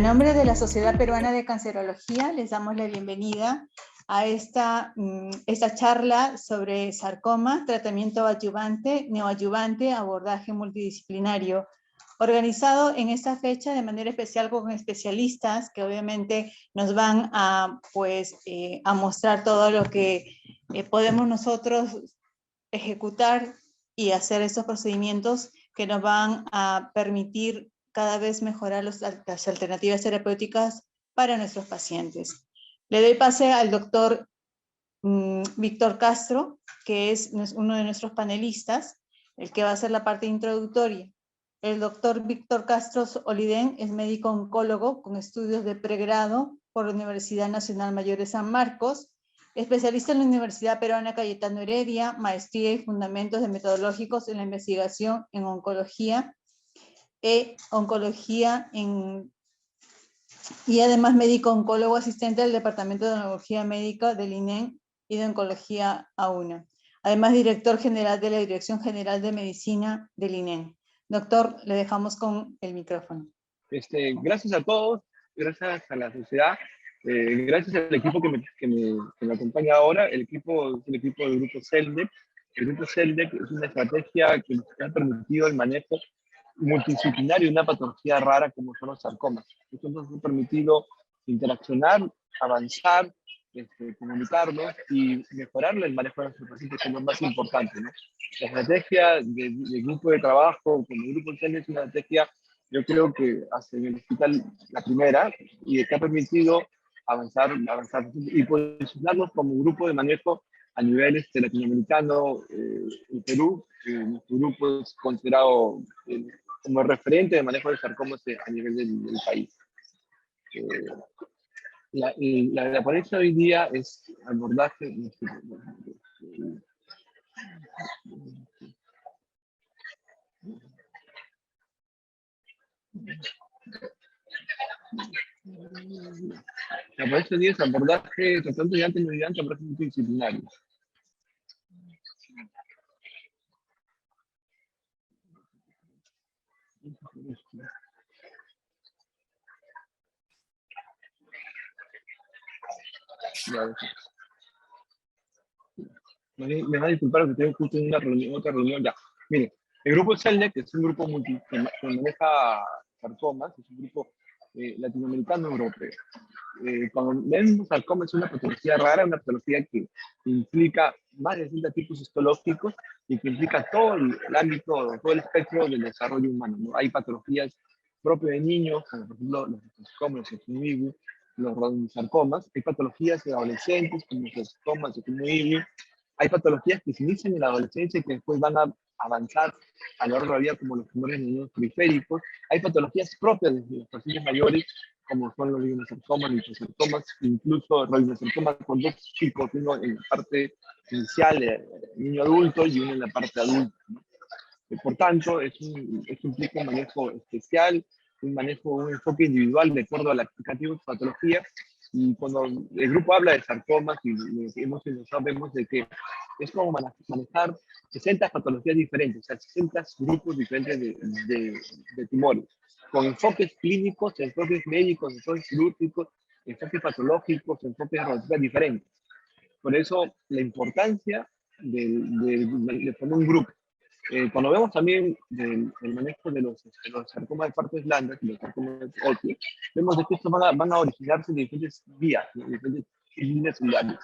nombre de la Sociedad Peruana de Cancerología, les damos la bienvenida a esta charla sobre sarcoma, tratamiento adyuvante, neoadyuvante, abordaje multidisciplinario, organizado en esta fecha de manera especial con especialistas que obviamente nos van a, a mostrar todo lo que podemos nosotros ejecutar y hacer estos procedimientos que nos van a permitir cada vez mejorar las alternativas terapéuticas para nuestros pacientes. Le doy pase al doctor Víctor Castro, que es uno de nuestros panelistas, el que va a hacer la parte introductoria. El doctor Víctor Castro Oliden es médico oncólogo con estudios de pregrado por la Universidad Nacional Mayor de San Marcos, especialista en la Universidad Peruana Cayetano Heredia, maestría y fundamentos de metodológicos en la investigación en oncología y además médico oncólogo asistente del Departamento de Oncología Médica del INEN y de Oncología A1. Además, director general de la Dirección General de Medicina del INEN. Doctor, le dejamos con el micrófono. Gracias a todos, gracias a la sociedad, gracias al equipo que me acompaña ahora. El equipo es el equipo del Grupo CELDEC. El Grupo CELDEC es una estrategia que nos ha permitido el manejo multidisciplinario de una patología rara como son los sarcomas. Esto nos ha permitido interaccionar, avanzar, comunicarnos y mejorar el manejo de nuestros pacientes, que es lo más importante, ¿no? La estrategia de grupo de trabajo como el Grupo CELDEC es una estrategia, yo creo que hace en el hospital la primera, y que ha permitido avanzar y posicionarnos como grupo de manejo a nivel latinoamericano. En Perú, nuestro grupo es considerado como referente de manejo de sarcomas a nivel del país. La ponencia hoy día es abordaje. La ponencia hoy día es abordaje tratando de antes abordaje multidisciplinario. Me va a disculpar que tengo justo en otra reunión ya. Mire, el grupo CELDEC, que es un grupo que maneja sarcomas, es un grupo latinoamericano europeo. Cuando vemos sarcoma es una patología rara, una patología que implica más de 60 tipos histológicos y que implica todo el ámbito, todo el espectro del desarrollo humano, ¿no? Hay patologías propias de niños, como por ejemplo los sarcomas, los rodinosarcomas. Hay patologías de adolescentes, como los sarcomas, hay patologías que se inician en la adolescencia y que después van a avanzar a lo largo de la vida, como los tumores neuronos periféricos. Hay patologías propias de los pacientes mayores, como son los linfosarcomas, linfosarcomas, incluso rodinosarcomas con dos tipos, uno en la parte inicial, niño adulto, y uno en la parte adulta, ¿no? Por tanto, esto implica un manejo especial, un enfoque individual de acuerdo a la patología. Y cuando el grupo habla de sarcomas y hemos vemos de que es como manejar 60 patologías diferentes, o sea, 60 grupos diferentes de tumores, con enfoques clínicos, enfoques médicos, enfoques quirúrgicos, enfoques patológicos, enfoques diferentes. Por eso la importancia de poner un grupo. Cuando vemos también el manejo de los sarcomas de partes blandas y los sarcomas óseos, vemos que estos van a originarse de diferentes vías, ¿no? Diferentes líneas celulares,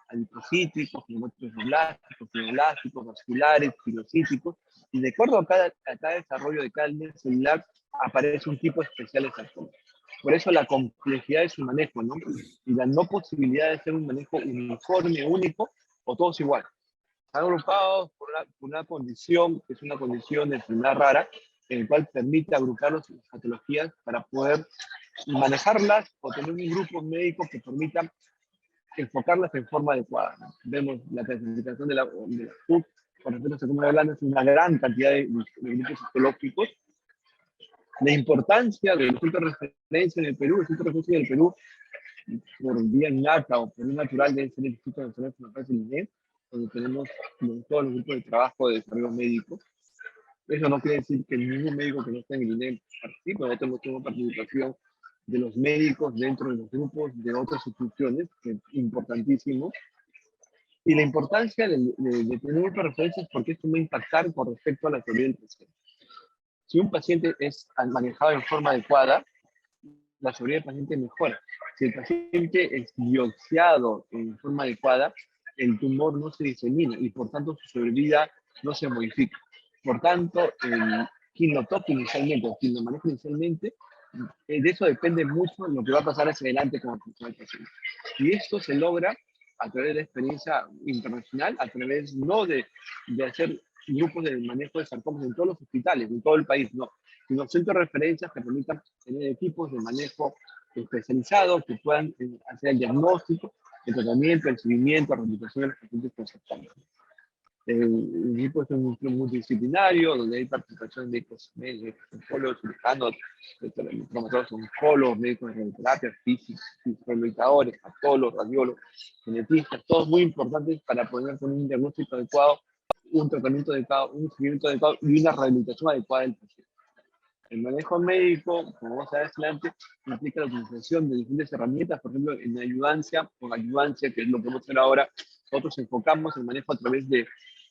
adiposíticos, neumóticos, fibroblastos, vasculares, pilocíticos, y de acuerdo a cada desarrollo de cada línea celular aparece un tipo especial de sarcoma. Por eso la complejidad de su manejo, ¿no? Y la no posibilidad de hacer un manejo uniforme, único, o todos iguales. Están agrupados por una condición, que es una condición de enfermedad rara, en la cual permite agrupar las patologías para poder manejarlas o tener un grupo médico que permita enfocarlas en forma adecuada, ¿no? Vemos la clasificación de la PUC, con respecto a sarcoma blando, es una gran cantidad de grupos histológicos. La importancia del centro de referencia en el Perú, el centro de referencia del Perú, por vía innata o por vía natural, debe ser el Instituto de Enfermedades Infecciosas del INEN, donde tenemos todos los grupos de trabajo de desarrollo médico. Eso no quiere decir que ningún médico que no esté en el INEN participe, nosotros tenemos participación de los médicos dentro de los grupos de otras instituciones, que es importantísimo, y la importancia de tener otras referencias porque esto va a impactar con respecto a la teoría del paciente. Si un paciente es manejado en forma adecuada, la sobrevida del paciente mejora. Si el paciente es biopsiado en forma adecuada, el tumor no se disemina y por tanto su sobrevida no se modifica. Por tanto, quien lo toque inicialmente o quien lo maneja inicialmente, de eso depende mucho lo que va a pasar hacia adelante con el paciente. Y esto se logra a través de la experiencia internacional, a través no de hacer grupos de manejo de sarcomas en todos los hospitales, en todo el país, no, sino centros de referencias que permitan tener equipos de manejo especializados que puedan hacer el diagnóstico, el tratamiento, el seguimiento, la rehabilitación de los pacientes con sarcomas. El equipo es un equipo multidisciplinario, donde hay participación de médicos, oncólogos, cirujanos, traumatólogos, oncólogos, médicos de radioterapia, físicos, rehabilitadores, patólogos, radiólogos, genetistas, todos muy importantes para poder tener un diagnóstico adecuado, un tratamiento adecuado, un seguimiento adecuado y una rehabilitación adecuada del paciente. El manejo médico, como vamos a ver adelante, implica la utilización de diferentes herramientas, por ejemplo, en ayudancia, con ayudancia, que es lo que vamos a hacer ahora, nosotros enfocamos el manejo a través de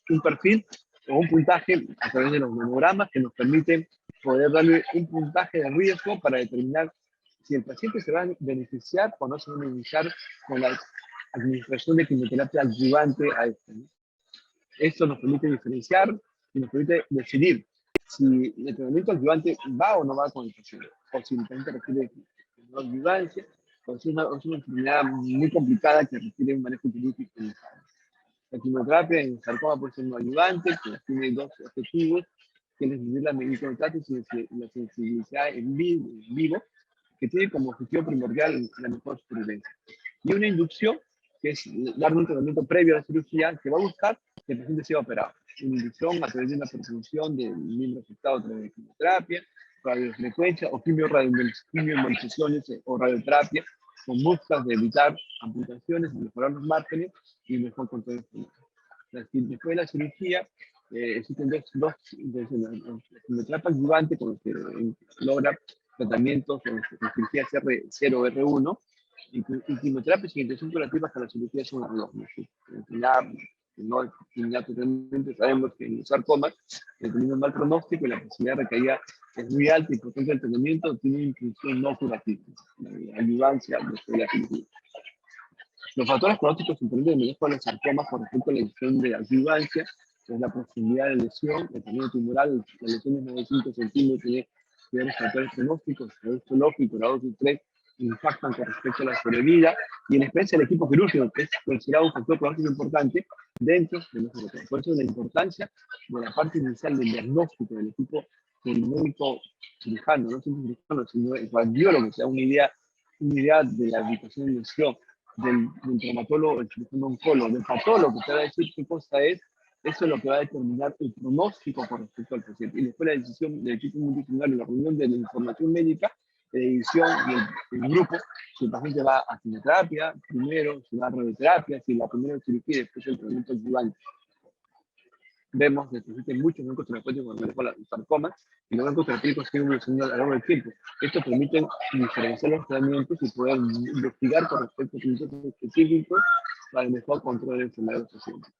un perfil o un puntaje a través de los memogramas que nos permiten poder darle un puntaje de riesgo para determinar si el paciente se va a beneficiar o no se va a beneficiar con la administración de quimioterapia adyuvante a este, ¿no? Esto nos permite diferenciar y nos permite decidir si el tratamiento adyuvante va o no va con el paciente, o si el paciente requiere una ayudancia, o si es una enfermedad muy complicada que requiere un manejo quirúrgico. La quimioterapia en sarcoma puede ser un ayudante, que tiene dos objetivos, que es disminuir la medicamentosis y la sensibilidad en vivo, que tiene como objetivo primordial la mejor supervivencia. Y una inducción, que es darle un tratamiento previo a la cirugía, que va a buscar que el paciente sea operado. Una inducción a través de una perfusión del miembro afectado a través de quimioterapia, radiofrecuencia o quimioembolsaciones o radioterapia, con buscas de evitar amputaciones, mejorar los márgenes y mejor control de después de la cirugía, existen dos la quimioterapia adyuvante con los que logra tratamientos con cirugía CR0R1 y quimioterapia sin intención curativa hasta la cirugía son las dos. Ya totalmente sabemos que en los sarcomas teniendo un mal pronóstico y la posibilidad de recaída es muy alta y por tanto el tratamiento tiene una intención no curativa, ayudancia después de la cirugía. Los factores pronósticos importantes de manejo de los sarcomas con respecto a la lesión de adyuvancia es la posibilidad de lesión, el tamaño tumoral, la lesión de más de 5 centímetros tiene peores factores pronósticos, grado histológico, grado de estrés, impactan con respecto a la sobrevida y en especial el equipo quirúrgico, que es considerado un factor pronóstico importante dentro de los sarcomas. Por eso la importancia de la parte inicial del diagnóstico del equipo del médico cirujano, no siempre cirujano, sino el radiólogo, que se da una idea de la ubicación de lesión, del traumatólogo, el cirujano oncólogo, del patólogo, que te va a decir qué cosa es, eso es lo que va a determinar el pronóstico con respecto al paciente. Y después la decisión del equipo multidisciplinario, la reunión de la información médica, la decisión del grupo, si el paciente va a quimioterapia primero, si va a radioterapia, si la primera cirugía y después el tratamiento adyuvante. Vemos que existen muchos bancos terapéuticos con manejo de los sarcomas y los bancos terapéuticos siguen evolucionando a lo largo del tiempo. Esto permite diferenciar los tratamientos y poder investigar con respecto a tratamientos específicos para el mejor control de enfermedades de los pacientes.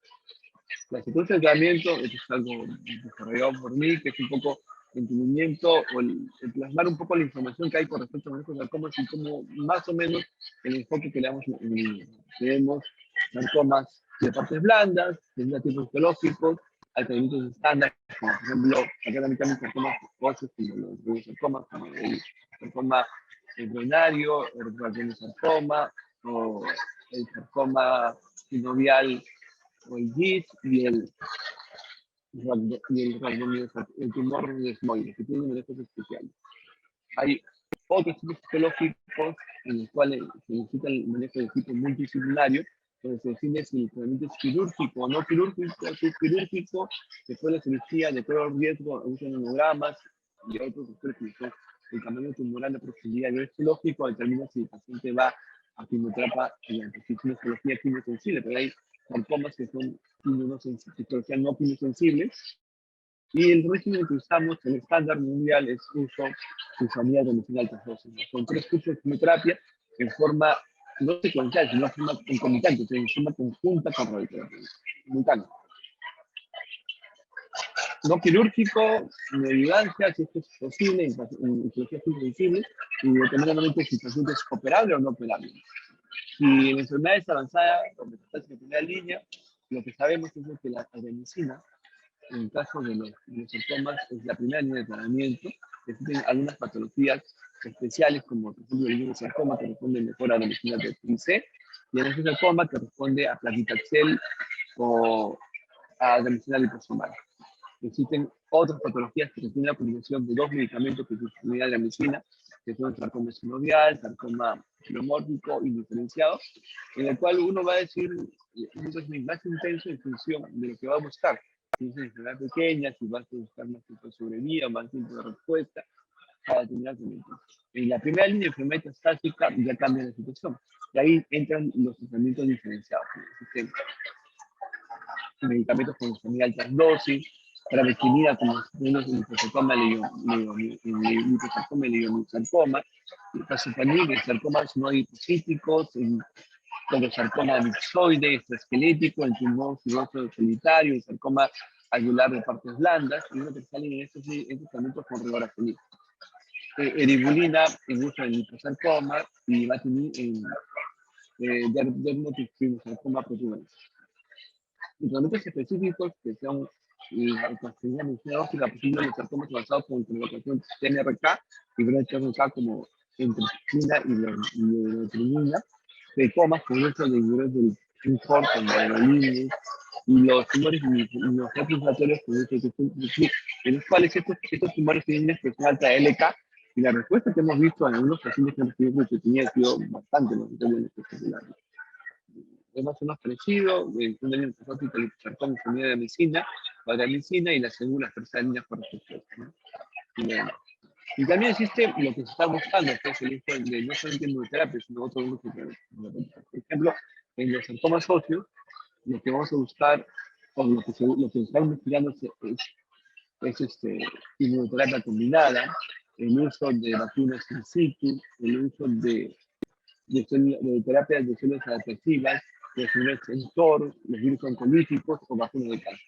La secuencia de tratamiento es algo desarrollado por mí, que es un poco entendimiento o el plasmar un poco la información que hay con respecto a manejo de sarcomas y como más o menos el enfoque que le damos en el niño. Tenemos sarcomas de partes blandas, de tipos histológicos, tratamientos estándar, como por ejemplo, acá también tenemos sarcomas óseos, como los sarcomas, como el sarcoma embrionario, el radiosarcoma, o el sarcoma sinovial, o el GIST y el tumor desmoide, que tienen manejos especiales. Hay otros tipos histológicos en los cuales se necesita el manejo de tipo multidisciplinario, donde se define si el tratamiento es quirúrgico o no quirúrgico, si es quirúrgico, después de la cirugía, de prueba de riesgo, uso de hemogramas y otros factores que son el tamaño tumoral, la profundidad y el histológico, determina si el paciente va a quimioterapia en la histología quimiosensible, pero hay sarcomas que son histología no quimiosensibles, Y el régimen que usamos, el estándar mundial, es uso glucosamina de admisión altas dosis. Con 3 cursos de quimioterapia en forma no secuencial, sino en forma concomitante, o sea, en forma conjunta con radioterapia. Simultánea. No quirúrgico, ni ayudancia, si esto es posible, en cirugía sensible, y determinadamente si el paciente es operable o no operable. Si en enfermedades avanzadas o metástasis de primera línea, lo que sabemos es que la adrenicina, en el caso de los sarcomas, es la primera línea de tratamiento. Existen algunas patologías especiales, como por ejemplo el sarcoma, que responde mejor a adrenicina de C, y en ese sarcoma que responde a plaquitaxel o a adrenicina liposomal. Existen otras patologías que requieren la combinación de 2 medicamentos que es la adrenicina, que son el sarcoma sinovial, sarcoma filomórfico indiferenciado, en el cual uno va a decir un régimen más intenso en función de lo que va a buscar. Si es una enfermedad pequeña, si vas a buscar más tiempo de sobrevida, más tiempo de respuesta, para determinar tratamiento. En la primera línea de enfermedad metastásica ya cambia la situación. Y ahí entran los tratamientos diferenciados. Existen medicamentos con glucosamina altas dosis, trabequinina como unos liposarcoma, leiomyosarcoma, pasopanib, sarcomas no hipocíticos, con el sarcoma mixoide, extraesquelético, el tumor fibroso solitario, el sarcoma alveolar de partes blandas, y uno que salen en estos tratamientos con regorafenib. Eribulina en uso en liposarcoma y batinib en dermatofibrosarcoma protuberante. Tratamientos específicos que son la medicina óptica, por ejemplo, los sarcomas avanzados con colocación TNRK y TNRK como entripsina y leurotripsina, sarcomas con uso de inhibidores del mTOR como aerolíneos y los tumores inflamatorios con uso de en los cuales estos tumores tienen una expresión alta de LK, y la respuesta que hemos visto en algunos pacientes que han recibido glucosamina ha sido bastante espectacular. Es más o menos parecido, un daño linfosótico, el sarcoma de adrenicina, adrenicina y las segundas, terceras líneas por respuesta, ¿no? Y también existe lo que se está buscando, que es el uso de no solamente inmunoterapia, sino otro uso de, por ejemplo, en los sarcomas óseos, lo que vamos a buscar, o lo que se está investigando es inmunoterapia combinada, el uso de vacunas in situ, el uso de terapias de células adaptativas, los mTOR, los virus oncolíticos o vacunas de cáncer.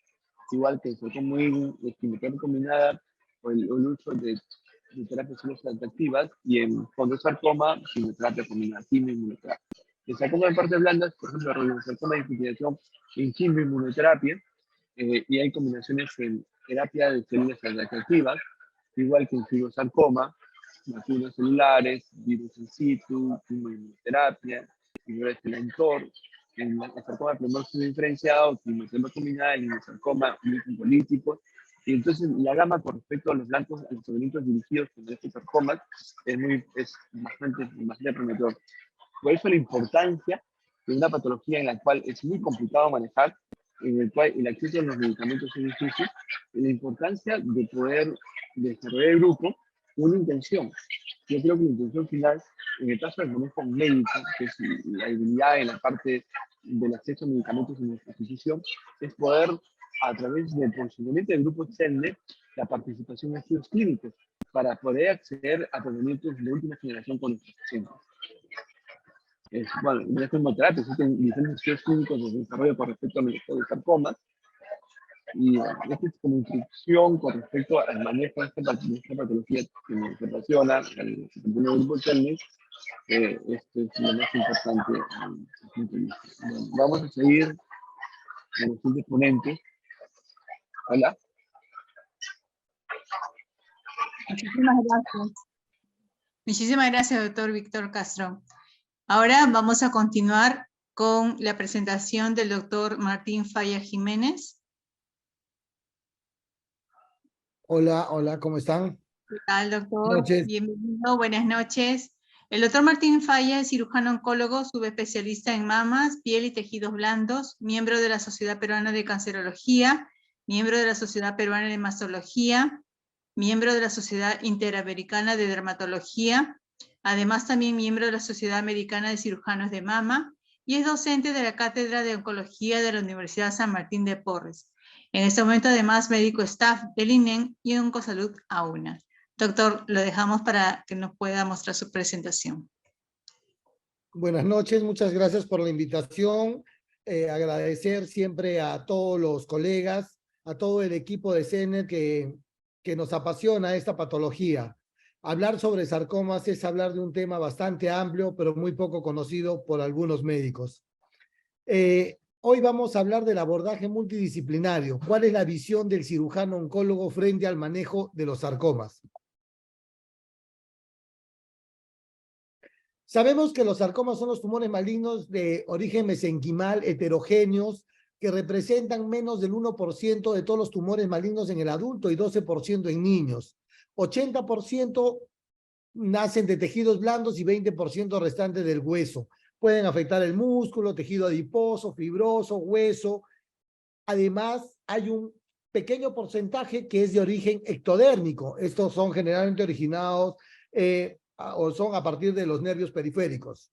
Igual que el sarcoma de quimioterapia combinada o el uso de terapias de células adaptativas, y en sarcoma, quimioterapia combinada, quimioinmunoterapia. El sarcoma de partes blandas, por ejemplo, el sarcoma de infiltración en quimioinmunoterapia, y hay combinaciones en terapia de células adaptativas, igual que en fibrosarcoma, vacunas celulares, virus in situ, quimioterapia, inhibidores de mTOR, en el sarcoma pleomorfo diferenciado, quimioterapia combinada, en el sarcoma políticos. Y entonces la gama con respecto a los blancos, a los tratamientos dirigidos con estos sarcomas es bastante prometedor. Por eso la importancia de una patología en la cual es muy complicado manejar, en el cual el acceso a los medicamentos es difícil, la importancia de poder desarrollar el grupo una intención. Yo creo que la intención final, en el caso del manejo médico, que es la habilidad en la parte del acceso a medicamentos en nuestra institución, es poder, a través del posicionamiento del grupo CELNE, la participación en estudios clínicos, para poder acceder a tratamientos de última generación con nuestros pacientes. Bueno, en esta hemoterapia existen diferentes estudios clínicos de desarrollo con respecto al manejo de sarcomas, y esta es como instrucción con respecto al manejo de esta patología que me relaciona al grupo CELNE. Esto es lo más importante. Bueno, vamos a seguir con los siguientes ponentes. Hola. Muchísimas gracias. Muchísimas gracias, doctor Víctor Castro. Ahora vamos a continuar con la presentación del doctor Martín Falla Jiménez. Hola, ¿cómo están? ¿Qué tal, doctor? Buenas noches. Bienvenido, buenas noches. El doctor Martín Falla es cirujano oncólogo, subespecialista en mamas, piel y tejidos blandos, miembro de la Sociedad Peruana de Cancerología, miembro de la Sociedad Peruana de Mastología, miembro de la Sociedad Interamericana de Dermatología, además también miembro de la Sociedad Americana de Cirujanos de Mama, y es docente de la Cátedra de Oncología de la Universidad San Martín de Porres. En este momento, además, médico staff del INEN y Oncosalud AUNA. Doctor, lo dejamos para que nos pueda mostrar su presentación. Buenas noches, muchas gracias por la invitación. Agradecer siempre a todos los colegas, a todo el equipo de CENER que nos apasiona esta patología. Hablar sobre sarcomas es hablar de un tema bastante amplio, pero muy poco conocido por algunos médicos. Hoy vamos a hablar del abordaje multidisciplinario. ¿Cuál es la visión del cirujano oncólogo frente al manejo de los sarcomas? Sabemos que los sarcomas son los tumores malignos de origen mesenquimal heterogéneos que representan menos del 1% de todos los tumores malignos en el adulto y 12% en niños. 80% nacen de tejidos blandos y 20% restantes del hueso. Pueden afectar el músculo, tejido adiposo, fibroso, hueso. Además, hay un pequeño porcentaje que es de origen ectodérmico. Estos son generalmente originados o son a partir de los nervios periféricos.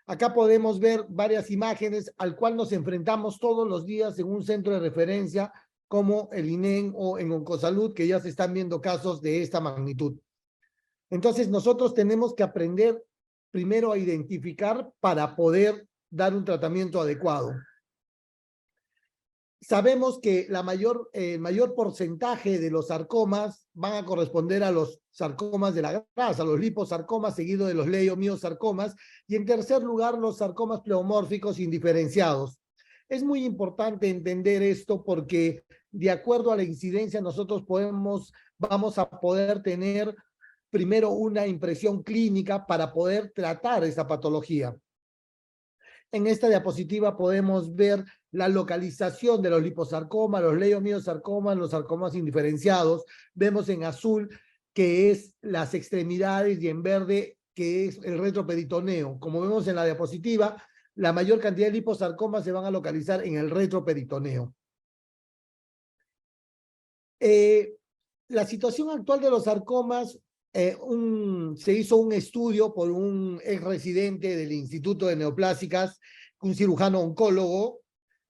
Acá podemos ver varias imágenes al cual nos enfrentamos todos los días en un centro de referencia como el INEN o en Oncosalud, que ya se están viendo casos de esta magnitud. Entonces, nosotros tenemos que aprender primero a identificar para poder dar un tratamiento adecuado. Sabemos que el mayor porcentaje de los sarcomas van a corresponder a los sarcomas de la grasa, los liposarcomas, seguido de los leiomiosarcomas, y en tercer lugar los sarcomas pleomórficos indiferenciados. Es muy importante entender esto porque de acuerdo a la incidencia nosotros vamos a poder tener primero una impresión clínica para poder tratar esta patología. En esta diapositiva podemos ver la localización de los liposarcomas, los leiomiosarcomas, los sarcomas indiferenciados. Vemos en azul que es las extremidades y en verde que es el retroperitoneo. Como vemos en la diapositiva, la mayor cantidad de liposarcomas se van a localizar en el retroperitoneo. La situación actual de los sarcomas, se hizo un estudio por un ex residente del Instituto de Neoplásicas, un cirujano oncólogo,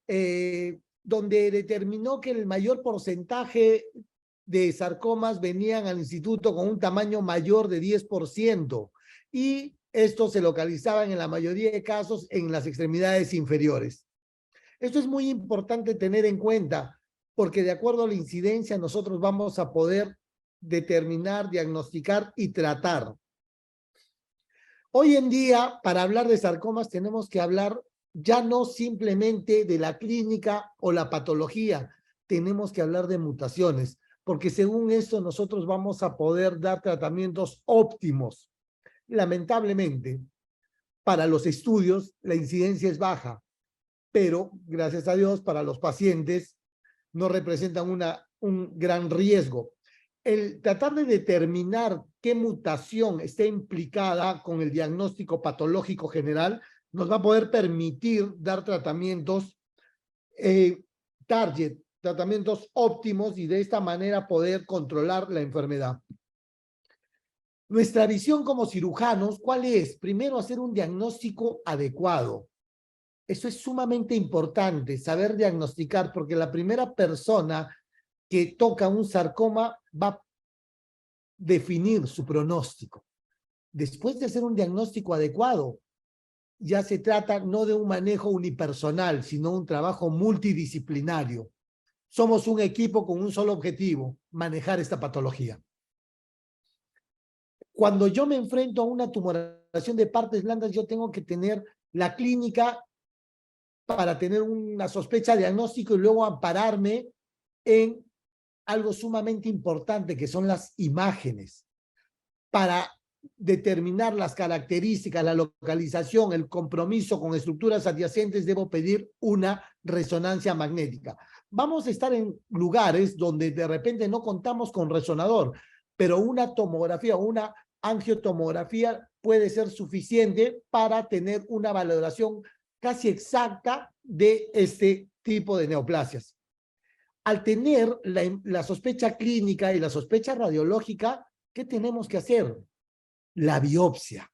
donde determinó que el mayor porcentaje de sarcomas venían al instituto con un tamaño mayor de 10% y estos se localizaban en la mayoría de casos en las extremidades inferiores. Esto es muy importante tener en cuenta porque de acuerdo a la incidencia nosotros vamos a poder determinar, diagnosticar y tratar. Hoy en día, para hablar de sarcomas tenemos que hablar ya no simplemente de la clínica o la patología, tenemos que hablar de mutaciones, porque según esto nosotros vamos a poder dar tratamientos óptimos. Lamentablemente, para los estudios la incidencia es baja, pero gracias a Dios para los pacientes no representan un gran riesgo. El tratar de determinar qué mutación está implicada con el diagnóstico patológico general nos va a poder permitir dar tratamientos target, tratamientos óptimos y de esta manera poder controlar la enfermedad. Nuestra visión como cirujanos, ¿cuál es? Primero, hacer un diagnóstico adecuado. Eso es sumamente importante, saber diagnosticar, porque la primera persona que toca un sarcoma va a definir su pronóstico. Después de hacer un diagnóstico adecuado, ya se trata no de un manejo unipersonal, sino un trabajo multidisciplinario. Somos un equipo con un solo objetivo, manejar esta patología. Cuando yo me enfrento a una tumoración de partes blandas, yo tengo que tener la clínica para tener una sospecha diagnóstico y luego ampararme en algo sumamente importante que son las imágenes. Para determinar las características, la localización, el compromiso con estructuras adyacentes, debo pedir una resonancia magnética. Vamos a estar en lugares donde de repente no contamos con resonador, pero una tomografía o una angiotomografía puede ser suficiente para tener una valoración casi exacta de este tipo de neoplasias. Al tener la sospecha clínica y la sospecha radiológica, ¿qué tenemos que hacer? La biopsia.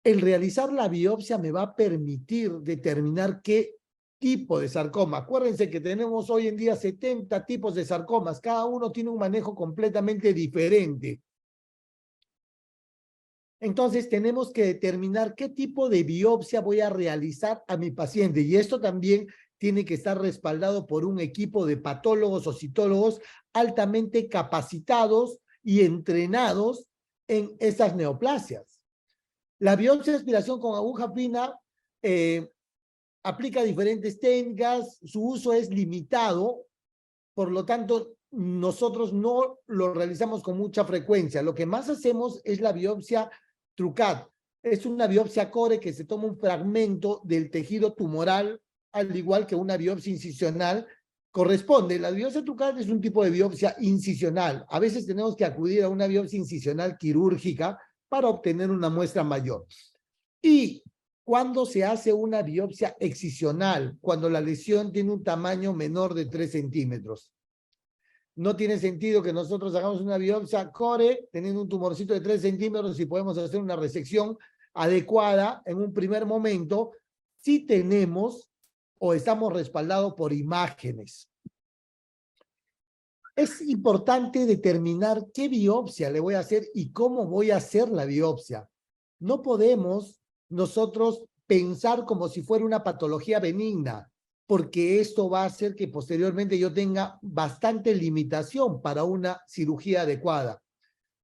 El realizar la biopsia me va a permitir determinar qué tipo de sarcoma. Acuérdense que tenemos hoy en día 70 tipos de sarcomas. Cada uno tiene un manejo completamente diferente. Entonces tenemos que determinar qué tipo de biopsia voy a realizar a mi paciente. Y esto también tiene que estar respaldado por un equipo de patólogos o citólogos altamente capacitados y entrenados en estas neoplasias. La biopsia de aspiración con aguja fina aplica diferentes técnicas, su uso es limitado, por lo tanto, nosotros no lo realizamos con mucha frecuencia. Lo que más hacemos es la biopsia Trucat. Es una biopsia core que se toma un fragmento del tejido tumoral, al igual que una biopsia incisional corresponde. La biopsia Trucat es un tipo de biopsia incisional. A veces tenemos que acudir a una biopsia incisional quirúrgica para obtener una muestra mayor. Y cuando se hace una biopsia excisional, cuando la lesión tiene un tamaño menor de 3 centímetros. No tiene sentido que nosotros hagamos una biopsia core teniendo un tumorcito de 3 centímetros y podemos hacer una resección adecuada en un primer momento si tenemos o estamos respaldados por imágenes. Es importante determinar qué biopsia le voy a hacer y cómo voy a hacer la biopsia. No podemos nosotros pensar como si fuera una patología benigna, porque esto va a hacer que posteriormente yo tenga bastante limitación para una cirugía adecuada.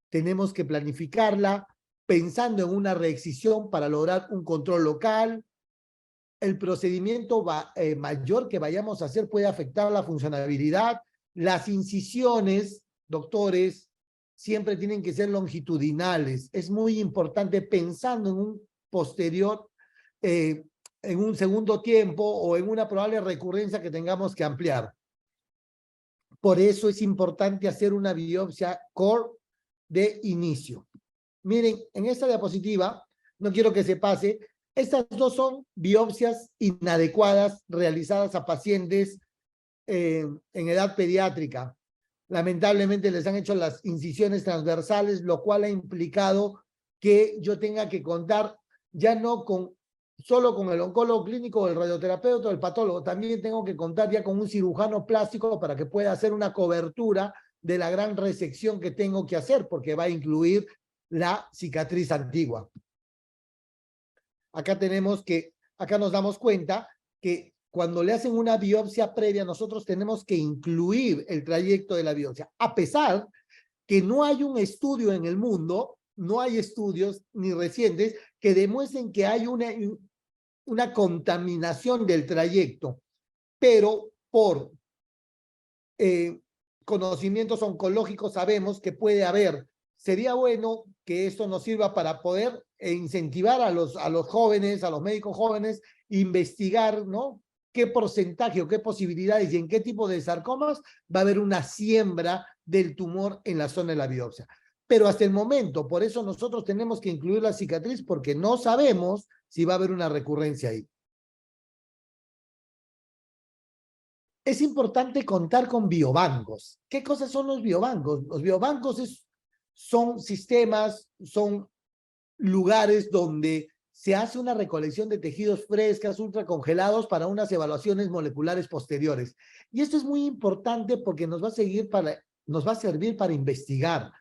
Tenemos que planificarla pensando en una reexcisión para lograr un control local. El procedimiento mayor que vayamos a hacer puede afectar la funcionabilidad. Las incisiones, doctores, siempre tienen que ser longitudinales. Es muy importante pensando en un posterior en un segundo tiempo o en una probable recurrencia que tengamos que ampliar. Por eso es importante hacer una biopsia core de inicio. Miren, en esta diapositiva, no quiero que se pase, estas dos son biopsias inadecuadas realizadas a pacientes en edad pediátrica. Lamentablemente les han hecho las incisiones transversales, lo cual ha implicado que yo tenga que contar ya no solo con el oncólogo clínico, el radioterapeuta o el patólogo, también tengo que contar ya con un cirujano plástico para que pueda hacer una cobertura de la gran resección que tengo que hacer, porque va a incluir la cicatriz antigua. Acá nos damos cuenta que cuando le hacen una biopsia previa, nosotros tenemos que incluir el trayecto de la biopsia, a pesar que no hay un estudio en el mundo, no hay estudios ni recientes que demuestren que hay una contaminación del trayecto, pero por conocimientos oncológicos sabemos que puede haber. Sería bueno que esto nos sirva para poder incentivar a los jóvenes, a los médicos jóvenes, investigar, ¿no? Qué porcentaje o qué posibilidades y en qué tipo de sarcomas va a haber una siembra del tumor en la zona de la biopsia. Pero hasta el momento, por eso nosotros tenemos que incluir la cicatriz porque no sabemos si va a haber una recurrencia ahí. Es importante contar con biobancos. ¿Qué cosas son los biobancos? Los biobancos son sistemas, son lugares donde se hace una recolección de tejidos frescas, ultracongelados para unas evaluaciones moleculares posteriores. Y esto es muy importante porque nos va a servir para investigar.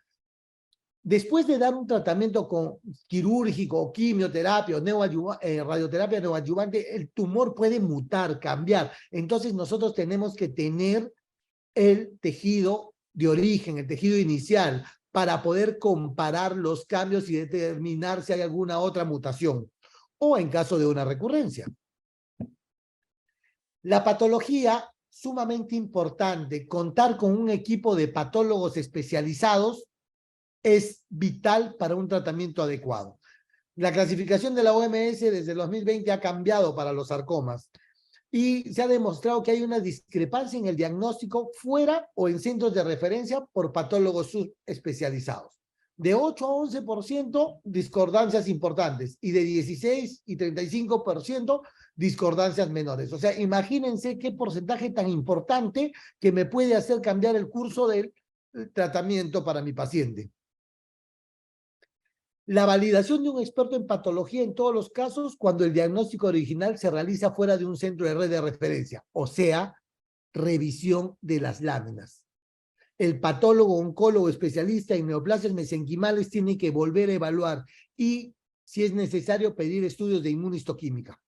Después de dar un tratamiento quirúrgico, quimioterapia o radioterapia neoadyuvante, el tumor puede mutar, cambiar. Entonces nosotros tenemos que tener el tejido de origen, el tejido inicial, para poder comparar los cambios y determinar si hay alguna otra mutación o en caso de una recurrencia. La patología, sumamente importante, contar con un equipo de patólogos especializados es vital para un tratamiento adecuado. La clasificación de la OMS desde el 2020 ha cambiado para los sarcomas y se ha demostrado que hay una discrepancia en el diagnóstico fuera o en centros de referencia por patólogos subespecializados. De 8 a 11% discordancias importantes y de 16 y 35% discordancias menores. O sea, imagínense qué porcentaje tan importante que me puede hacer cambiar el curso del tratamiento para mi paciente. La validación de un experto en patología en todos los casos cuando el diagnóstico original se realiza fuera de un centro de red de referencia, o sea, revisión de las láminas. El patólogo, oncólogo, especialista en neoplasias mesenquimales tiene que volver a evaluar y, si es necesario, pedir estudios de inmunistoquímica.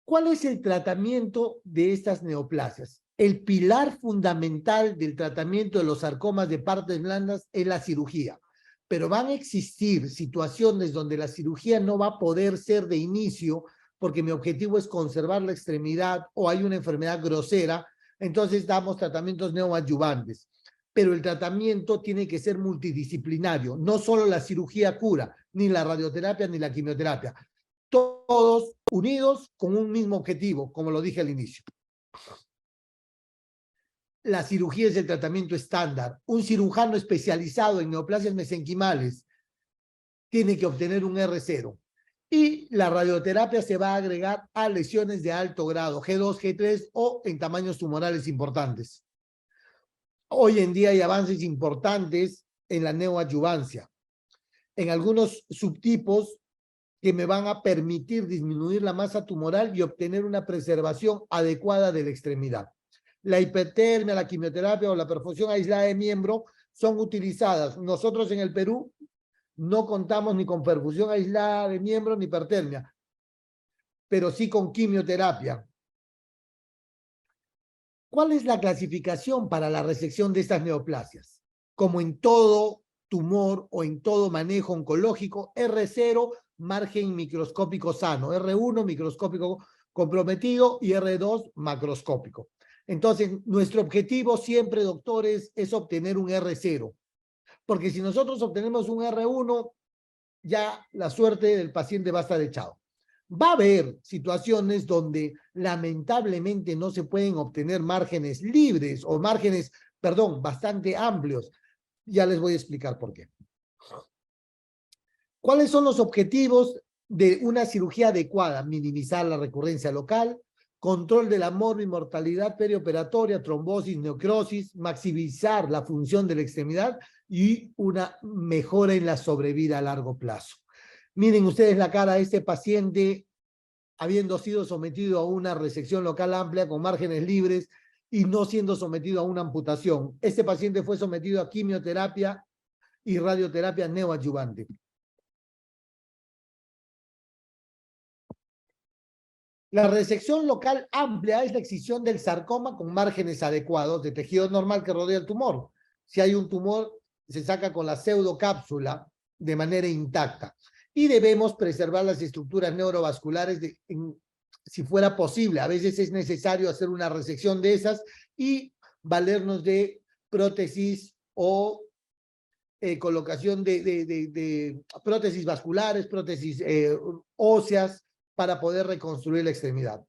¿Cuál es el tratamiento de estas neoplasias? El pilar fundamental del tratamiento de los sarcomas de partes blandas es la cirugía, pero van a existir situaciones donde la cirugía no va a poder ser de inicio porque mi objetivo es conservar la extremidad o hay una enfermedad grosera, entonces damos tratamientos neoadyuvantes. Pero el tratamiento tiene que ser multidisciplinario, no solo la cirugía cura, ni la radioterapia, ni la quimioterapia. Todos unidos con un mismo objetivo, como lo dije al inicio. La cirugía es el tratamiento estándar. Un cirujano especializado en neoplasias mesenquimales tiene que obtener un R0. Y la radioterapia se va a agregar a lesiones de alto grado, G2, G3 o en tamaños tumorales importantes. Hoy en día hay avances importantes en la neoadyuvancia. En algunos subtipos que me van a permitir disminuir la masa tumoral y obtener una preservación adecuada de la extremidad. La hipertermia, la quimioterapia o la perfusión aislada de miembro son utilizadas. Nosotros en el Perú no contamos ni con perfusión aislada de miembro ni hipertermia, pero sí con quimioterapia. ¿Cuál es la clasificación para la resección de estas neoplasias? Como en todo tumor o en todo manejo oncológico, R0, margen microscópico sano, R1, microscópico comprometido y R2, macroscópico. Entonces, nuestro objetivo siempre, doctores, es obtener un R0, porque si nosotros obtenemos un R1, ya la suerte del paciente va a estar echado. Va a haber situaciones donde lamentablemente no se pueden obtener márgenes libres o márgenes, perdón, bastante amplios. Ya les voy a explicar por qué. ¿Cuáles son los objetivos de una cirugía adecuada? Minimizar la recurrencia local, control de la mortalidad perioperatoria, trombosis, necrosis, maximizar la función de la extremidad y una mejora en la sobrevida a largo plazo. Miren ustedes la cara de este paciente habiendo sido sometido a una resección local amplia con márgenes libres y no siendo sometido a una amputación. Este paciente fue sometido a quimioterapia y radioterapia neoadyuvante. La resección local amplia es la excisión del sarcoma con márgenes adecuados de tejido normal que rodea el tumor. Si hay un tumor, se saca con la pseudocápsula de manera intacta. Y debemos preservar las estructuras neurovasculares si fuera posible. A veces es necesario hacer una resección de esas y valernos de prótesis o colocación de prótesis vasculares, prótesis óseas, para poder reconstruir la extremidad.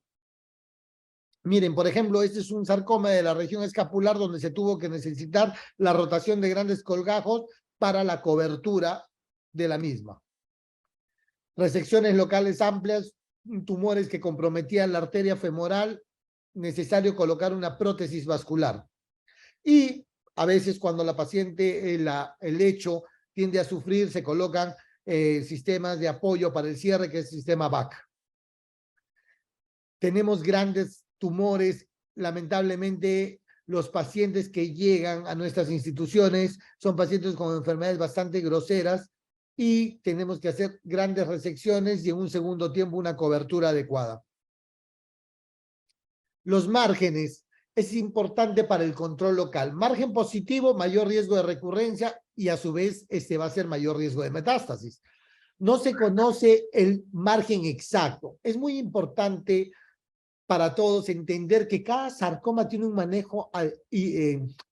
Miren, por ejemplo, este es un sarcoma de la región escapular donde se tuvo que necesitar la rotación de grandes colgajos para la cobertura de la misma. Resecciones locales amplias, tumores que comprometían la arteria femoral, necesario colocar una prótesis vascular. Y a veces cuando la paciente, el lecho tiende a sufrir, se colocan sistemas de apoyo para el cierre, que es el sistema VAC. Tenemos grandes tumores, lamentablemente los pacientes que llegan a nuestras instituciones son pacientes con enfermedades bastante groseras y tenemos que hacer grandes resecciones y en un segundo tiempo una cobertura adecuada. Los márgenes es importante para el control local. Margen positivo, mayor riesgo de recurrencia y a su vez va a ser mayor riesgo de metástasis. No se conoce el margen exacto. Es muy importante para todos entender que cada sarcoma tiene un manejo